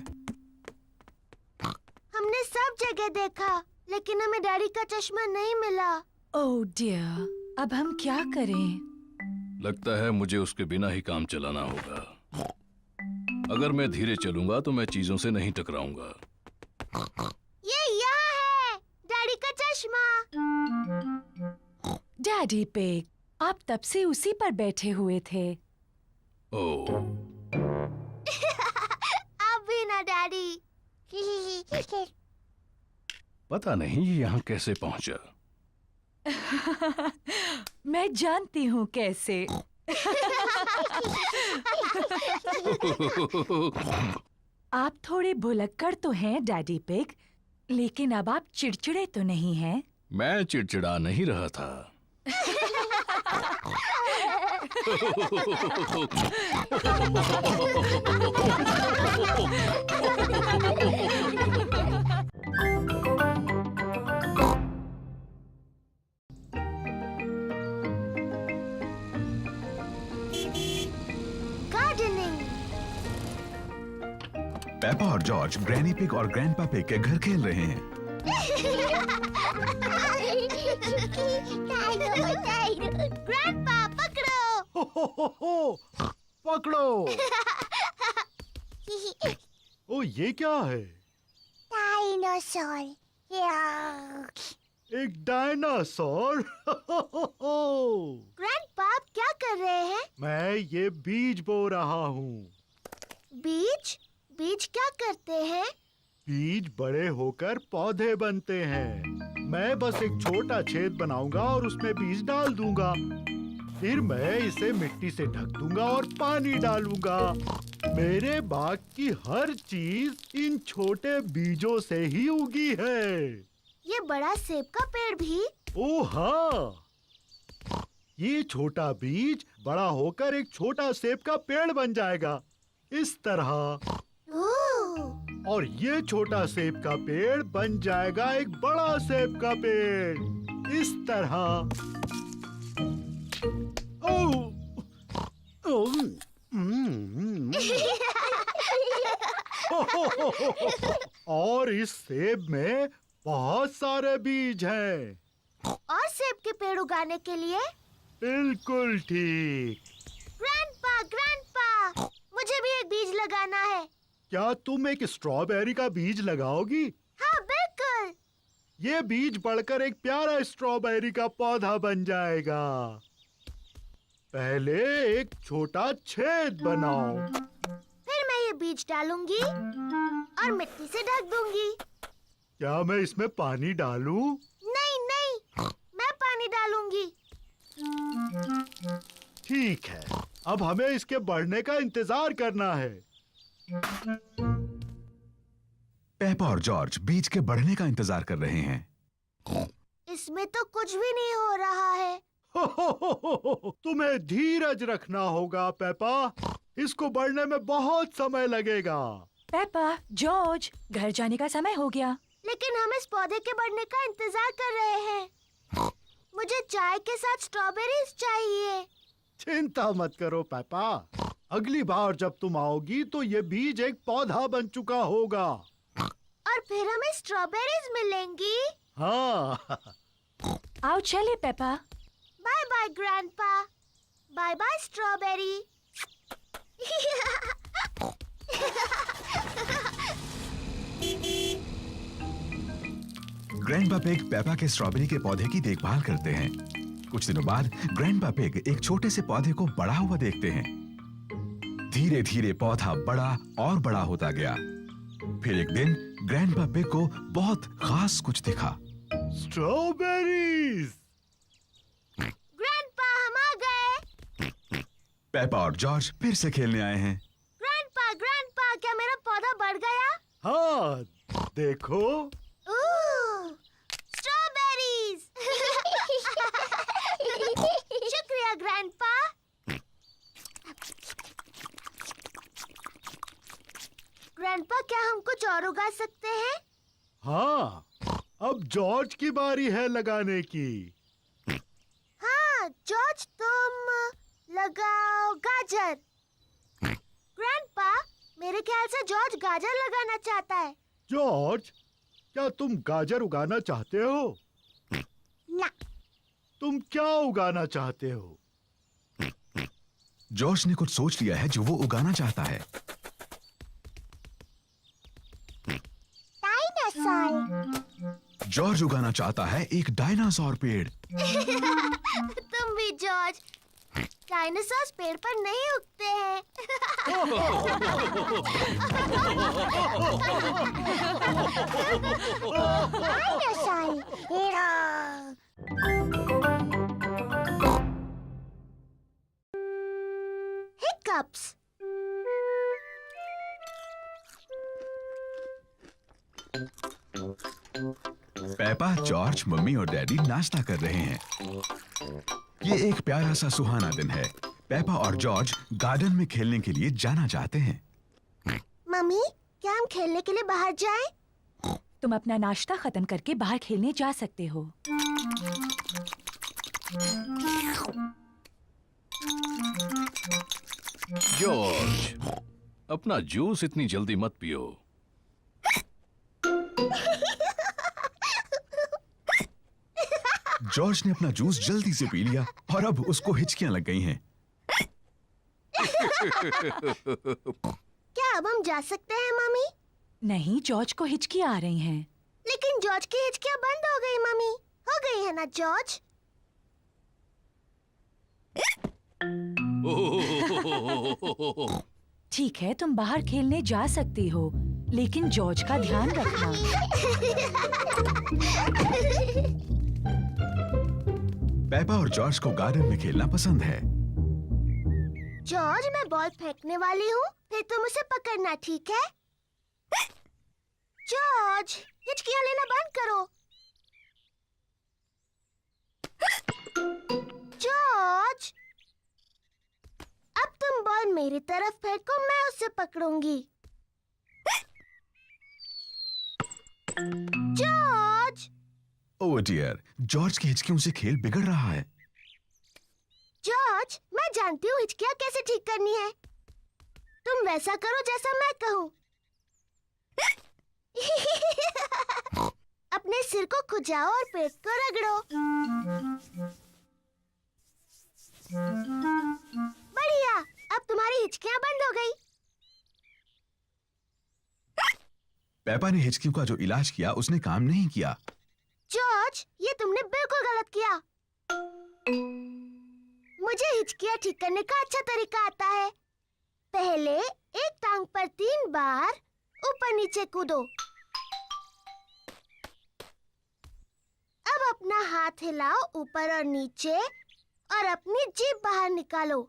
हमने सब जगह देखा, लेकिन हमें डैडी का चश्मा नहीं मिला। ओह डियर, अब हम क्या करें? लगता है मुझे उसके बिना ही काम चलाना होगा। अगर मैं धीरे चलूंगा तो मैं चीजों से नहीं टकराऊंगा। ये यहाँ है, डैडी का चश्मा। डैडी पिग, आप तब से उसी पर बैठे हुए थे। ओह, आप भी ना डैडी। पता नहीं ये यहाँ कैसे पहुंचा। मैं जानती हूँ कैसे। आप थोड़े भुलक्कड़ तो हैं डैडी पिग, लेकिन अब आप चिड़चिड़े तो नहीं हैं। मैं चिड़चिड़ा नहीं रहा था। गार्डनिंग। पेपा और जॉर्ज ग्रैनी पिग और ग्रैंडपा पिग के घर खेल रहे हैं। ग्रैंडपा पकड़ो। हो, पकड़ो। ओ ये क्या है? डायनासोर। एक डायनासोर। ग्रैंडपा आप क्या कर रहे हैं? मैं ये बीज बो रहा हूँ। बीज? बीज क्या करते हैं? बीज बड़े होकर पौधे बनते हैं। मैं बस एक छोटा छेद बनाऊंगा और उसमें बीज डाल दूंगा। फिर मैं इसे मिट्टी से ढक दूंगा और पानी डालूंगा। मेरे बाग की हर चीज इन छोटे बीजों से ही उगी है। ये बड़ा सेब का पेड़ भी? ओह हाँ, ये छोटा बीज बड़ा होकर एक छोटा सेब का पेड़ बन जाएगा, इस तरह। ओह, और ये छोटा सेब का पेड़ बन जाएगा एक बड़ा सेब का पेड़, इस तरह। ओह, ओह, और इस सेब में बहुत सारे बीज हैं। और सेब के पेड़ उगाने के लिए? बिल्कुल ठीक। ग्रैंडपा, ग्रैंडपा, मुझे भी एक बीज लगाना है। क्या तुम एक स्ट्रॉबेरी का बीज लगाओगी? हाँ बिल्कुल। ये बीज बढ़कर एक प्यारा स्ट्रॉबेरी का पौधा बन जाएगा। पहले एक छोटा छेद बनाओ। फिर मैं ये बीज डालूंगी और मिट्टी से ढक दूंगी। क्या मैं इसमें पानी डालूं? नहीं नहीं, मैं पानी डालूंगी। ठीक है, अब हमें इसके बढ़ने का इंतजार करना है। पेपा और जॉर्ज बीज के बढ़ने का इंतजार कर रहे हैं। इसमें तो कुछ भी नहीं हो रहा है। तुम्हें धीरज रखना होगा पेपा, इसको बढ़ने में बहुत समय लगेगा। पेपा, जॉर्ज, घर जाने का समय हो गया। लेकिन हम इस पौधे के बढ़ने का इंतजार कर रहे हैं। मुझे चाय के साथ स्ट्रॉबेरीज चाहिए। चिंता मत करो पेपा, अगली बार जब तुम आओगी तो ये बीज एक पौधा बन चुका होगा। और फिर हमें स्ट्रॉबेरीज मिलेंगी। हाँ। आओ चले Peppa. Bye bye grandpa, bye bye strawberry. Grandpa pig Peppa के स्ट्रॉबेरी के पौधे की देखभाल करते हैं। कुछ दिनों बाद ग्रैंडपा पिग एक छोटे से पौधे को बड़ा हुआ देखते हैं। धीरे धीरे पौधा बड़ा और बड़ा होता गया। फिर एक दिन ग्रैंडपा पिग को बहुत खास कुछ दिखा। स्ट्रॉबेरीज। ग्रैंडपा, हम आ गए। पेपा और जॉर्ज फिर से खेलने आए हैं। ग्रैंडपा, ग्रैंडपा, क्या मेरा पौधा बढ़ गया? हाँ, देखो। स्ट्रॉबेरीज। शुक्रिया ग्रैंडपा। ग्रैंडपा, क्या हम कुछ और उगा सकते हैं? हाँ, अब जॉर्ज की बारी है लगाने की। हाँ जॉर्ज, तुम लगाओ गाजर। ग्रैंडपा, मेरे ख्याल से जॉर्ज गाजर लगाना चाहता है। जॉर्ज, क्या तुम गाजर उगाना चाहते हो? ना। तुम क्या उगाना चाहते हो? जॉर्ज ने कुछ सोच लिया है जो वो उगाना चाहता है। डायनासोर। जॉर्ज उगाना चाहता है एक डायनासोर पेड़। तुम भी जॉर्ज, डायनासोर पेड़ पर नहीं उगते हैं। Hiccups. पेपा, जॉर्ज, मम्मी और डैडी नाश्ता कर रहे हैं। ये एक प्यारा सा सुहाना दिन है। पेपा और जॉर्ज गार्डन में खेलने के लिए जाना चाहते हैं। मम्मी, क्या हम खेलने के लिए बाहर जाएं? तुम अपना नाश्ता खत्म करके बाहर खेलने जा सकते हो। जॉर्ज, अपना जूस इतनी जल्दी मत पियो। जॉर्ज ने अपना जूस जल्दी से पी लिया और अब उसको हिचकियां लग गई हैं। क्या अब हम जा सकते हैं मम्मी? नहीं, जॉर्ज को हिचकी आ रही हैं। लेकिन जॉर्ज की हिचकियां बंद हो गई मम्मी। हो गई है ना जॉर्ज? ठीक है, तुम बाहर खेलने जा सकती हो, लेकिन जॉर्ज का ध्यान रखना। पेपा और जॉर्ज को गार्डन में खेलना पसंद है। जॉर्ज, मैं बॉल फेंकने वाली हूँ, फिर तुम उसे पकड़ना, ठीक है? जॉर्ज, हिचकियां लेना बंद करो। जॉर्ज, अब तुम बॉल मेरी तरफ फेंको, मैं उसे पकड़ूंगी। जॉर्ज! ओह डियर, जॉर्ज की हिचकियों से खेल बिगड़ रहा है। जॉर्ज, मैं जानती हूँ हिचकियां कैसे ठीक करनी है। तुम वैसा करो जैसा मैं कहूँ। अपने सिर को खुजाओ और पेट को रगड़ो। बढ़िया, अब तुम्हारी हिचकियां बंद हो गई। पेपा ने हिचकियों का जो इलाज किया उसने काम नहीं किया। जॉर्ज, ये तुमने बिल्कुल गलत किया। मुझे हिचकियां ठीक करने का अच्छा तरीका आता है। पहले एक टांग पर 3 बार ऊपर नीचे कूदो। अब अपना हाथ हिलाओ ऊपर और नीचे और अपनी जीभ बाहर निकालो।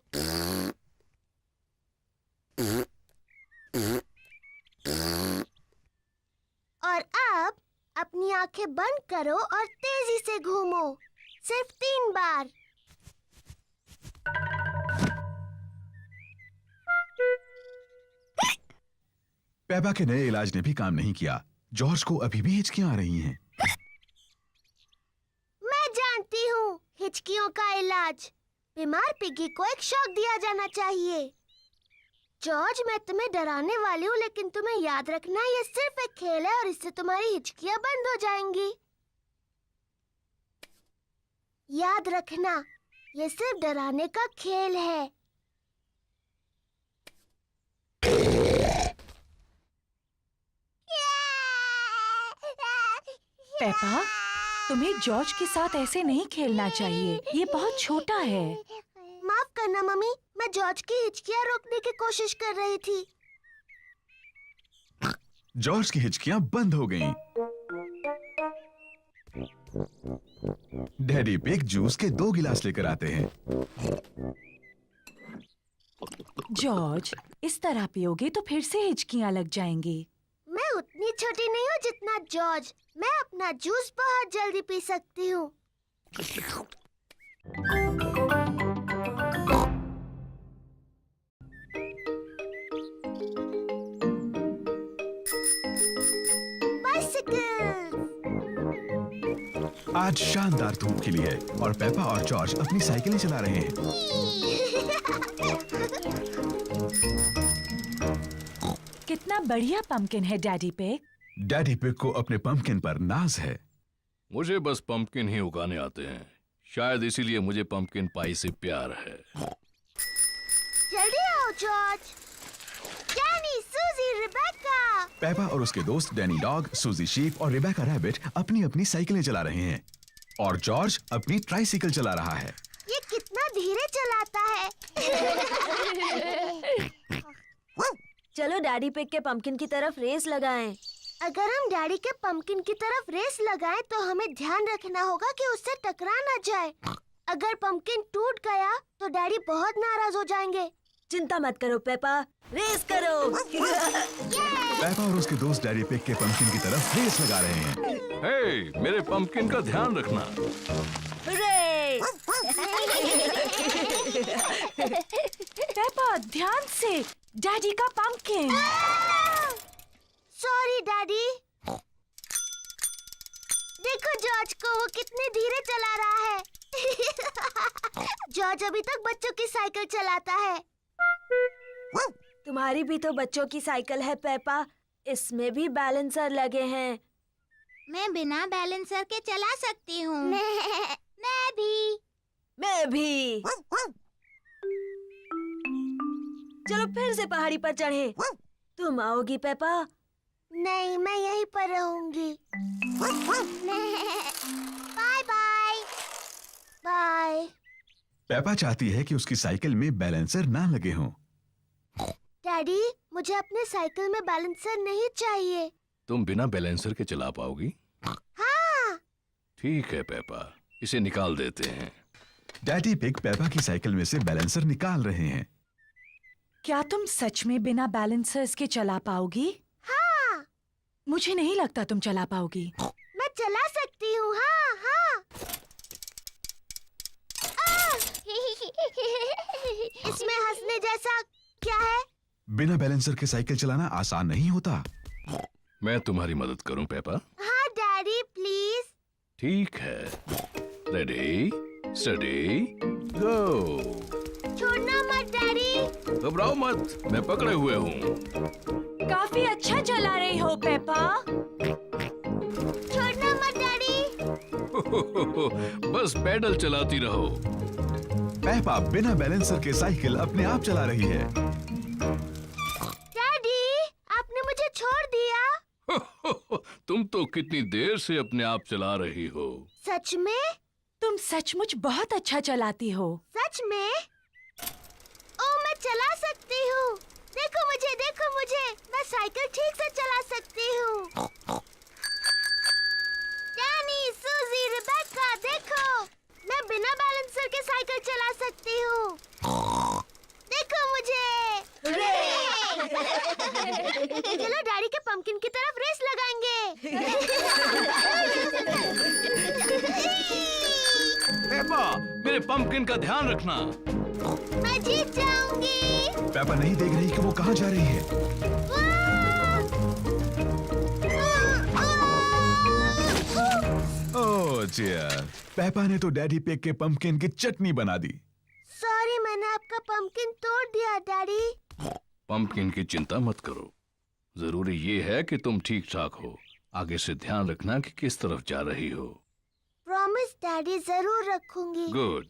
और अब अपनी आंखें बंद करो और तेजी से घूमो, सिर्फ 3 बार। पेपा के नए इलाज ने भी काम नहीं किया। जॉर्ज को अभी भी हिचकियां आ रही हैं। मैं जानती हूँ हिचकियों का इलाज। बीमार पिग्गी को एक शॉक दिया जाना चाहिए। जॉर्ज, मैं तुम्हें डराने वाली हूँ, लेकिन तुम्हें याद रखना ये सिर्फ एक खेल है और इससे तुम्हारी हिचकियां बंद हो जाएंगी। याद रखना, ये सिर्फ डराने का खेल है। पेपा, तुम्हें जॉर्ज के साथ ऐसे नहीं खेलना चाहिए। ये बहुत छोटा है। माफ करना मम्मी, मैं जॉर्ज की हिचकियां रोकने की कोशिश कर रही थी। जॉर्ज की हिचकियां बंद हो गईं। डैडी पिग जूस के 2 गिलास लेकर आते हैं। जॉर्ज, इस तरह पियोगे तो फिर से हिचकियां लग जाएंगी। मैं उतनी छोटी नहीं हूँ जितना जॉर्ज। मैं अपना जूस बहुत जल्दी पी सकती हूँ। आज शानदार धूप खिली है और पेपा और जॉर्ज अपनी साइकिलें चला रहे हैं। कितना बढ़िया पंपकिन है डैडी पिग। डैडी पिग को अपने पंपकिन पर नाज है। मुझे बस पंपकिन ही उगाने आते हैं। शायद इसीलिए मुझे पंपकिन पाई से प्यार है। जल्दी आओ जॉर्ज। डैनी, सूजी, रिबेका। पेपा और उसके दोस्त डैनी डॉग, सूजी शीप और रिबेका रैबिट अपनी अपनी साइकिलें चला रहे हैं और जॉर्ज अपनी ट्राइसाइकिल चला रहा है। ये कितना धीरे चलाता है। चलो डैडी पिग के पंपकिन की तरफ रेस लगाएं। अगर हम डैडी के पंपकिन की तरफ रेस लगाएं तो हमें ध्यान रखना होगा कि उससे टकरा ना जाए। अगर पंपकिन टूट गया तो डैडी बहुत नाराज हो जाएंगे। चिंता मत करो पेपा, रेस करो। पेपा और उसके दोस्त डैडी पिग के पंपकिन की तरफ रेस लगा रहे हैं। हे, मेरे पंपकिन का ध्यान रखना। हुर्रे! पेपा ध्यान से, डैडी का पंपकिन। Sorry daddy. देखो जॉर्ज को, वो कितने धीरे चला रहा है। जॉर्ज अभी तक बच्चों की साइकिल चलाता है। तुम्हारी भी तो बच्चों की साइकिल है पेपा, इसमें भी बैलेंसर लगे हैं। मैं बिना बैलेंसर के चला सकती हूँ। मैं भी। मैं भी। चलो फिर से पहाड़ी पर चढ़े। तुम आओगी पेपा? नहीं, मैं यहीं पर रहूंगी। Bye bye. बाय। पेपा चाहती है कि उसकी साइकिल में बैलेंसर ना लगे हों। डैडी, मुझे अपने साइकिल में बैलेंसर नहीं चाहिए। तुम बिना बैलेंसर के चला पाओगी? हाँ। ठीक है पेपा, इसे निकाल देते हैं। डैडी पिग पेपा की साइकिल में से बैलेंसर निकाल रहे हैं। क्या तुम सच में बिना बैलेंसर्स के चला पाओगी? हाँ। मुझे नहीं लगता तुम चला पाओगी। मैं चला सकती हूँ। हाँ हाँ। इसमें हंसने जैसा क्या है? बिना बैलेंसर के साइकिल चलाना आसान नहीं होता। मैं तुम्हारी मदद करूं पेपा? हाँ डैडी, प्लीज। ठीक है। रेडी, स्टडी, गो। छोड़ना मत डैडी। घबराओ मत, मैं पकड़े हुए हूँ। काफी अच्छा चला रही हो पेपा। छोड़ना मत डैडी। बस पैडल चलाती रहो। पेपा बिना बैलेंसर के साइकिल अपने आप चला रही है। डैडी, आपने मुझे छोड़ दिया। तुम तो कितनी देर से अपने आप चला रही हो। सच में? तुम सचमुच बहुत अच्छा चलाती हो। सच में? ओ, मैं चला सकती हूँ। देखो मुझे, मैं साइकिल ठीक से चला सकती हूँ। डैनी, सूजी, रिबेका, देखो, मैं बिना बैलेंसर के साइकिल चला सकती हूँ। देखो मुझे। चलो डैडी के पंपकिन की तरफ रेस लगाएंगे। पेपा, मेरे पंपकिन का ध्यान रखना। मैं जीत जाऊंगी। पेपा नहीं देख रही कि वो कहाँ जा रही है। ओह डियर, पेपा ने तो डैडी पिग के पंपकिन की चटनी बना दी। सॉरी, मैंने आपका पंपकिन तोड़ दिया डैडी। पंपकिन की चिंता मत करो, जरूरी ये है कि तुम ठीक ठाक हो। आगे से ध्यान रखना कि किस तरफ जा रही हो। प्रॉमिस डैडी, जरूर रखूंगी। गुड।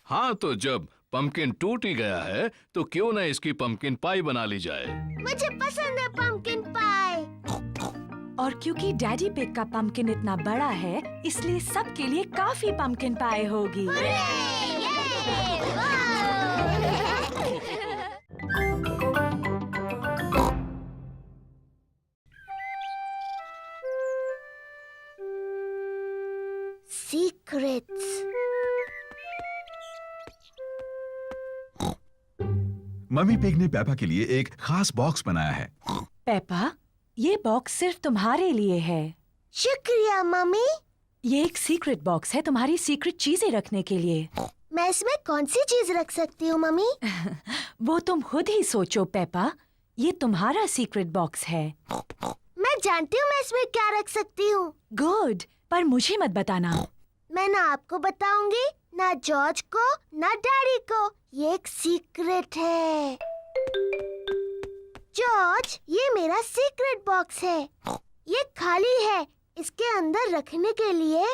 हाँ, तो जब पंपकिन टूट ही गया है तो क्यों ना इसकी पंपकिन पाई बना ली जाए। मुझे पसंद है पंपकिन पाई। और क्योंकि डैडी पिग का पंपकिन इतना बड़ा है, इसलिए सबके लिए काफी पंपकिन पाई होगी। सीक्रेट्स। मम्मी पिग ने पेपा के लिए एक खास बॉक्स बनाया है। पेपा, ये बॉक्स सिर्फ तुम्हारे लिए है। शुक्रिया मम्मी। ये एक सीक्रेट बॉक्स है तुम्हारी सीक्रेट चीजें रखने के लिए। मैं इसमें कौन सी चीज रख सकती हूँ मम्मी? वो तुम खुद ही सोचो पेपा। ये तुम्हारा सीक्रेट बॉक्स है। मैं जानती हूँ मैं इसमें क्या रख सकती हूँ। गुड, पर मुझे मत बताना। मैं ना आपको बताऊंगी, ना जॉर्ज को, ना डैडी को। ये एक सीक्रेट है। जॉर्ज, ये मेरा सीक्रेट बॉक्स है। ये खाली है। इसके अंदर रखने के लिए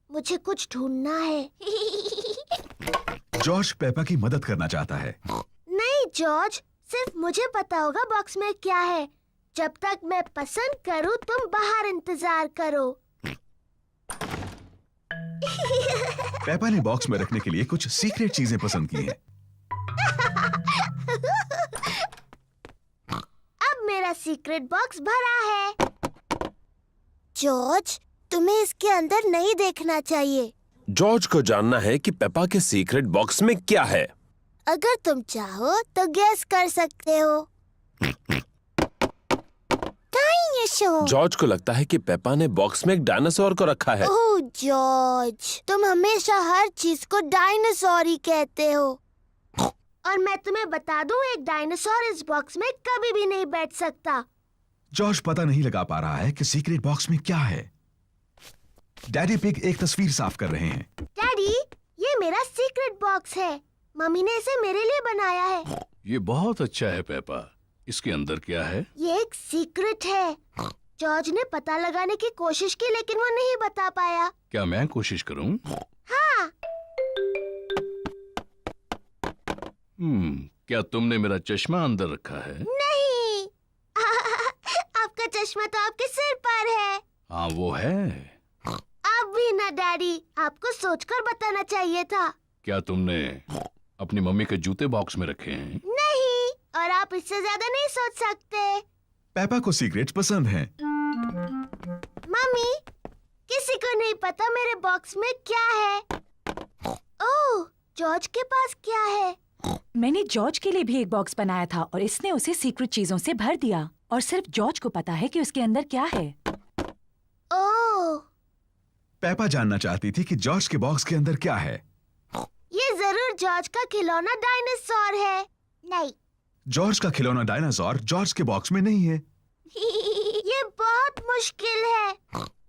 मुझे कुछ ढूंढना है। जॉर्ज पेपा की मदद करना चाहता है। नहीं जॉर्ज, सिर्फ मुझे पता होगा बॉक्स में क्या है। जब तक मैं पसंद करूं, तुम बाहर इंतजार करो। पेपा ने बॉक्स में रखने के लिए कुछ सीक्रेट चीजें पसंद की हैं। सीक्रेट बॉक्स भरा है। जॉर्ज, तुम्हें इसके अंदर नहीं देखना चाहिए। जॉर्ज को जानना है कि पेपा के सीक्रेट बॉक्स में क्या है। अगर तुम चाहो तो गैस कर सकते हो। कहीं ये शो। जॉर्ज को लगता है कि पेपा ने बॉक्स में एक डायनासोर को रखा है। ओह जॉर्ज, तुम हमेशा हर चीज को डायनासोर ही कहते हो। और मैं तुम्हें बता दूं, एक डायनासोर इस बॉक्स में कभी भी नहीं बैठ सकता। जॉर्ज पता नहीं लगा पा रहा है कि सीक्रेट बॉक्स में क्या है। डैडी पिग एक तस्वीर साफ कर रहे हैं। डैडी, ये मेरा सीक्रेट बॉक्स है। मम्मी ने इसे मेरे लिए बनाया है। ये बहुत अच्छा है पेपा। इसके अंदर क्या है? ये एक सीक्रेट है। जॉर्ज ने पता लगाने की कोशिश की लेकिन वो नहीं बता पाया। क्या मैं कोशिश करूं? हाँ। क्या तुमने मेरा चश्मा अंदर रखा है? नहीं। आपका चश्मा तो आपके सिर पर है। हाँ वो है। अब भी ना डैडी, आपको सोचकर बताना चाहिए था। क्या तुमने अपनी मम्मी के जूते बॉक्स में रखे हैं? नहीं, और आप इससे ज्यादा नहीं सोच सकते। पेपा को सीक्रेट्स पसंद हैं। मम्मी, किसी को नहीं पता मेरे बॉक्स में क्या है। ओह, जॉर्ज के पास क्या है? मैंने जॉर्ज के लिए भी एक बॉक्स बनाया था और इसने उसे सीक्रेट चीजों से भर दिया और सिर्फ जॉर्ज को पता है कि उसके अंदर क्या है। ओह, पेपा जानना चाहती थी कि जॉर्ज के बॉक्स के अंदर क्या है। ये जरूर जॉर्ज का खिलौना डायनासोर है। नहीं। जॉर्ज का खिलौना डायनासोर जॉर्ज के बॉक्स में नहीं है। ये बहुत मुश्किल है,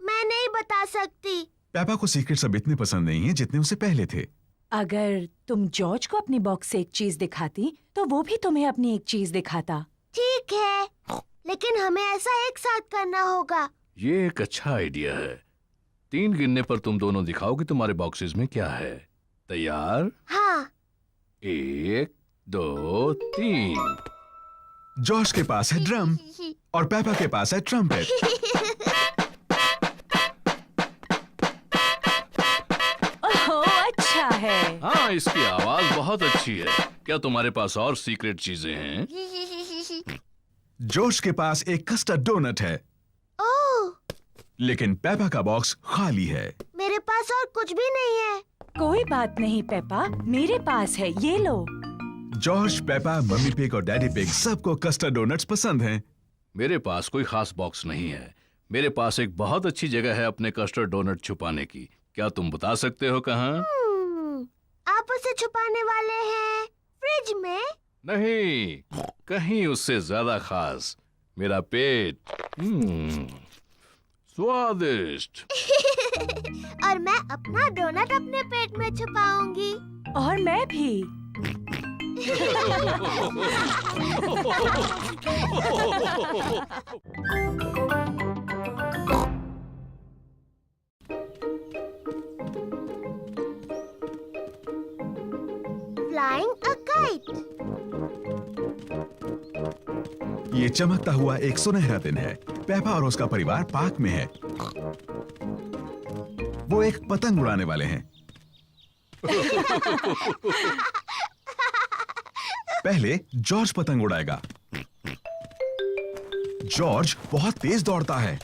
मैं नहीं बता सकती। पेपा को सीक्रेट्स अब इतने पसंद नहीं है जितने उसे पहले थे। अगर तुम जॉर्ज को अपनी बॉक्स से एक चीज दिखाती तो वो भी तुम्हें अपनी एक चीज दिखाता। ठीक है, लेकिन हमें ऐसा एक साथ करना होगा। ये एक अच्छा आइडिया है। 3 गिनने पर तुम दोनों दिखाओ कि तुम्हारे बॉक्सेस में क्या है। तैयार? हाँ। 1 2 3। जॉर्ज के पास है ड्रम और पेपा के पास है ट्रम्पेट। ओह, अच्छा है। हाँ, इसकी आवाज बहुत अच्छी है। क्या तुम्हारे पास और सीक्रेट चीजें हैं? जॉर्ज के पास एक कस्टर्ड डोनट है, ओह, लेकिन पेपा का बॉक्स खाली है। मेरे पास और कुछ भी नहीं है। कोई बात नहीं पेपा, मेरे पास है, ये लो। जॉर्ज, पेपा, मम्मी पिग और डैडी पिग सबको कस्टर्ड डोनट्स पसंद हैं। मेरे पास कोई खास बॉक्स नहीं है। मेरे पास एक बहुत अच्छी जगह है अपने कस्टर्ड डोनट छुपाने की। क्या तुम बता सकते हो कहाँ? आप उसे छुपाने वाले हैं फ्रिज में? नहीं, कहीं उससे ज्यादा खास। मेरा पेट। स्वादिष्ट। और मैं अपना डोनट अपने पेट में छुपाऊंगी। और मैं भी। Flying a kite. ये चमकता हुआ एक सुनहरा दिन है। पेपा और उसका परिवार पार्क में है। वो एक पतंग उड़ाने वाले हैं। पहले जॉर्ज पतंग उड़ाएगा। जॉर्ज बहुत तेज दौड़ता है,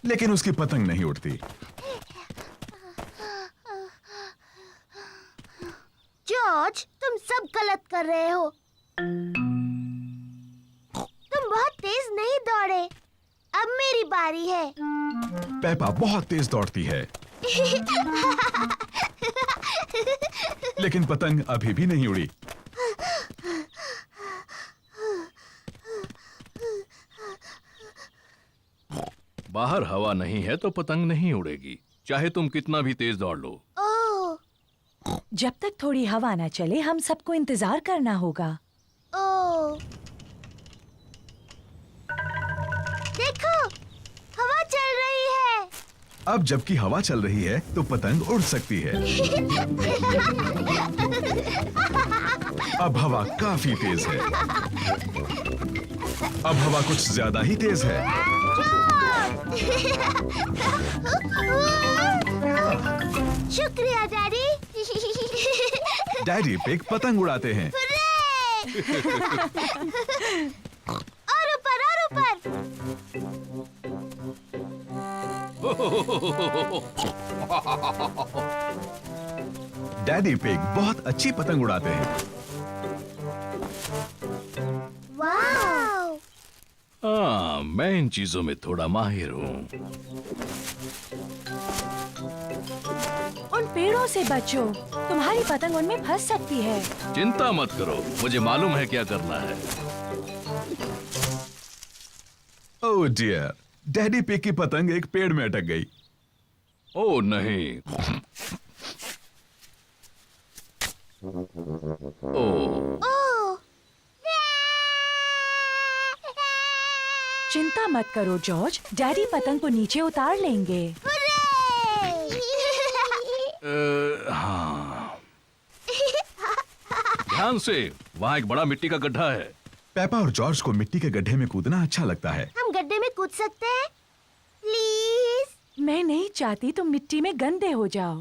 लेकिन उसकी पतंग नहीं उड़ती। जॉर्ज, तुम सब गलत कर रहे हो। तुम बहुत तेज नहीं दौड़े। अब मेरी बारी है। पेपा बहुत तेज दौड़ती है, लेकिन पतंग अभी भी नहीं उड़ी। बाहर हवा नहीं है तो पतंग नहीं उड़ेगी, चाहे तुम कितना भी तेज दौड़ लो। ओह, जब तक थोड़ी हवा न चले हम सबको इंतजार करना होगा। ओह, देखो, हवा चल रही है। अब जबकि हवा चल रही है तो पतंग उड़ सकती है। अब हवा काफी तेज है। अब हवा कुछ ज्यादा ही तेज है। शुक्रिया डैडी। डैडी पिग पतंग उड़ाते हैं। हुर्रे! और ऊपर। डैडी पिग बहुत अच्छी पतंग उड़ाते हैं। वाव! हाँ, मैं इन चीजों में थोड़ा माहिर हूँ। उन पेड़ों से बचो, तुम्हारी पतंग उनमें फंस सकती है। चिंता मत करो, मुझे मालूम है क्या करना है। ओह डियर, डैडी पिग की पतंग एक पेड़ में अटक गई। ओह नहीं। ओह, ओह! चिंता मत करो जॉर्ज, डैडी पतंग को नीचे उतार लेंगे। हाँ। ध्यान से, वहाँ एक बड़ा मिट्टी का गड्ढा है। पेपा और जॉर्ज को मिट्टी के गड्ढे में कूदना अच्छा लगता है। हम गड्ढे में कूद सकते हैं? प्लीज। मैं नहीं चाहती तुम मिट्टी में गंदे हो जाओ।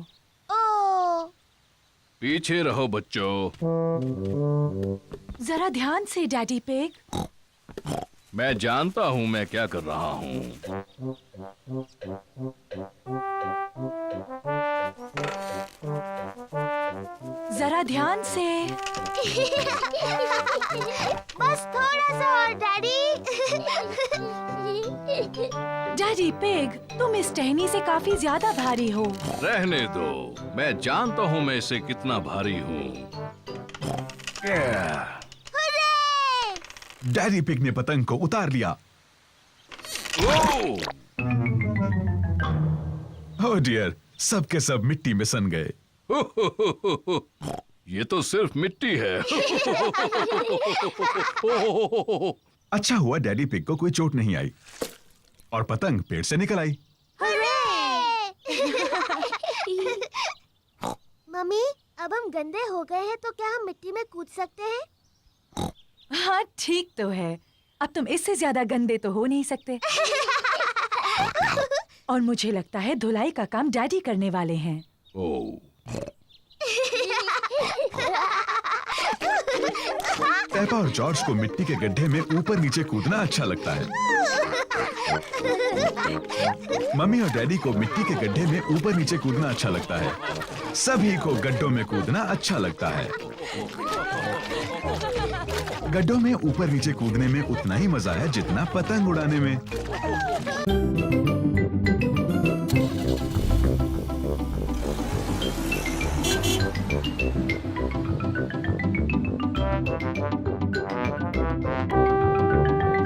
ओह! पीछे रहो बच्चों। जरा ध्यान से डैडी पिग। मैं जानता हूँ मैं क्या कर रहा हूँ। जरा ध्यान से। बस थोड़ा सा और डैडी। डैडी पिग, तुम इस टहनी से काफी ज्यादा भारी हो। रहने दो, मैं जानता हूँ मैं इसे कितना भारी हूँ। डैडी पिग ने पतंग को उतार लिया। ओह! ओह डियर, सब के सब मिट्टी में सन गए। ये तो सिर्फ मिट्टी है। अच्छा हुआ डैडी पिग को कोई चोट नहीं आई और पतंग पेड़ से निकल आई। मम्मी, अब हम गंदे हो गए हैं तो क्या हम मिट्टी में कूद सकते हैं? हाँ ठीक तो है, अब तुम इससे ज्यादा गंदे तो हो नहीं सकते। और मुझे लगता है धुलाई का काम डैडी करने वाले हैं। ओह, पेपा और जॉर्ज को मिट्टी के गड्ढे में ऊपर नीचे कूदना अच्छा लगता है। मम्मी और डैडी को मिट्टी के गड्ढे में ऊपर नीचे कूदना अच्छा लगता है। सभी को गड्ढों में कूदना अच्छा लगता है। गड्ढों में ऊपर नीचे कूदने में उतना ही मजा है जितना पतंग उड़ाने में।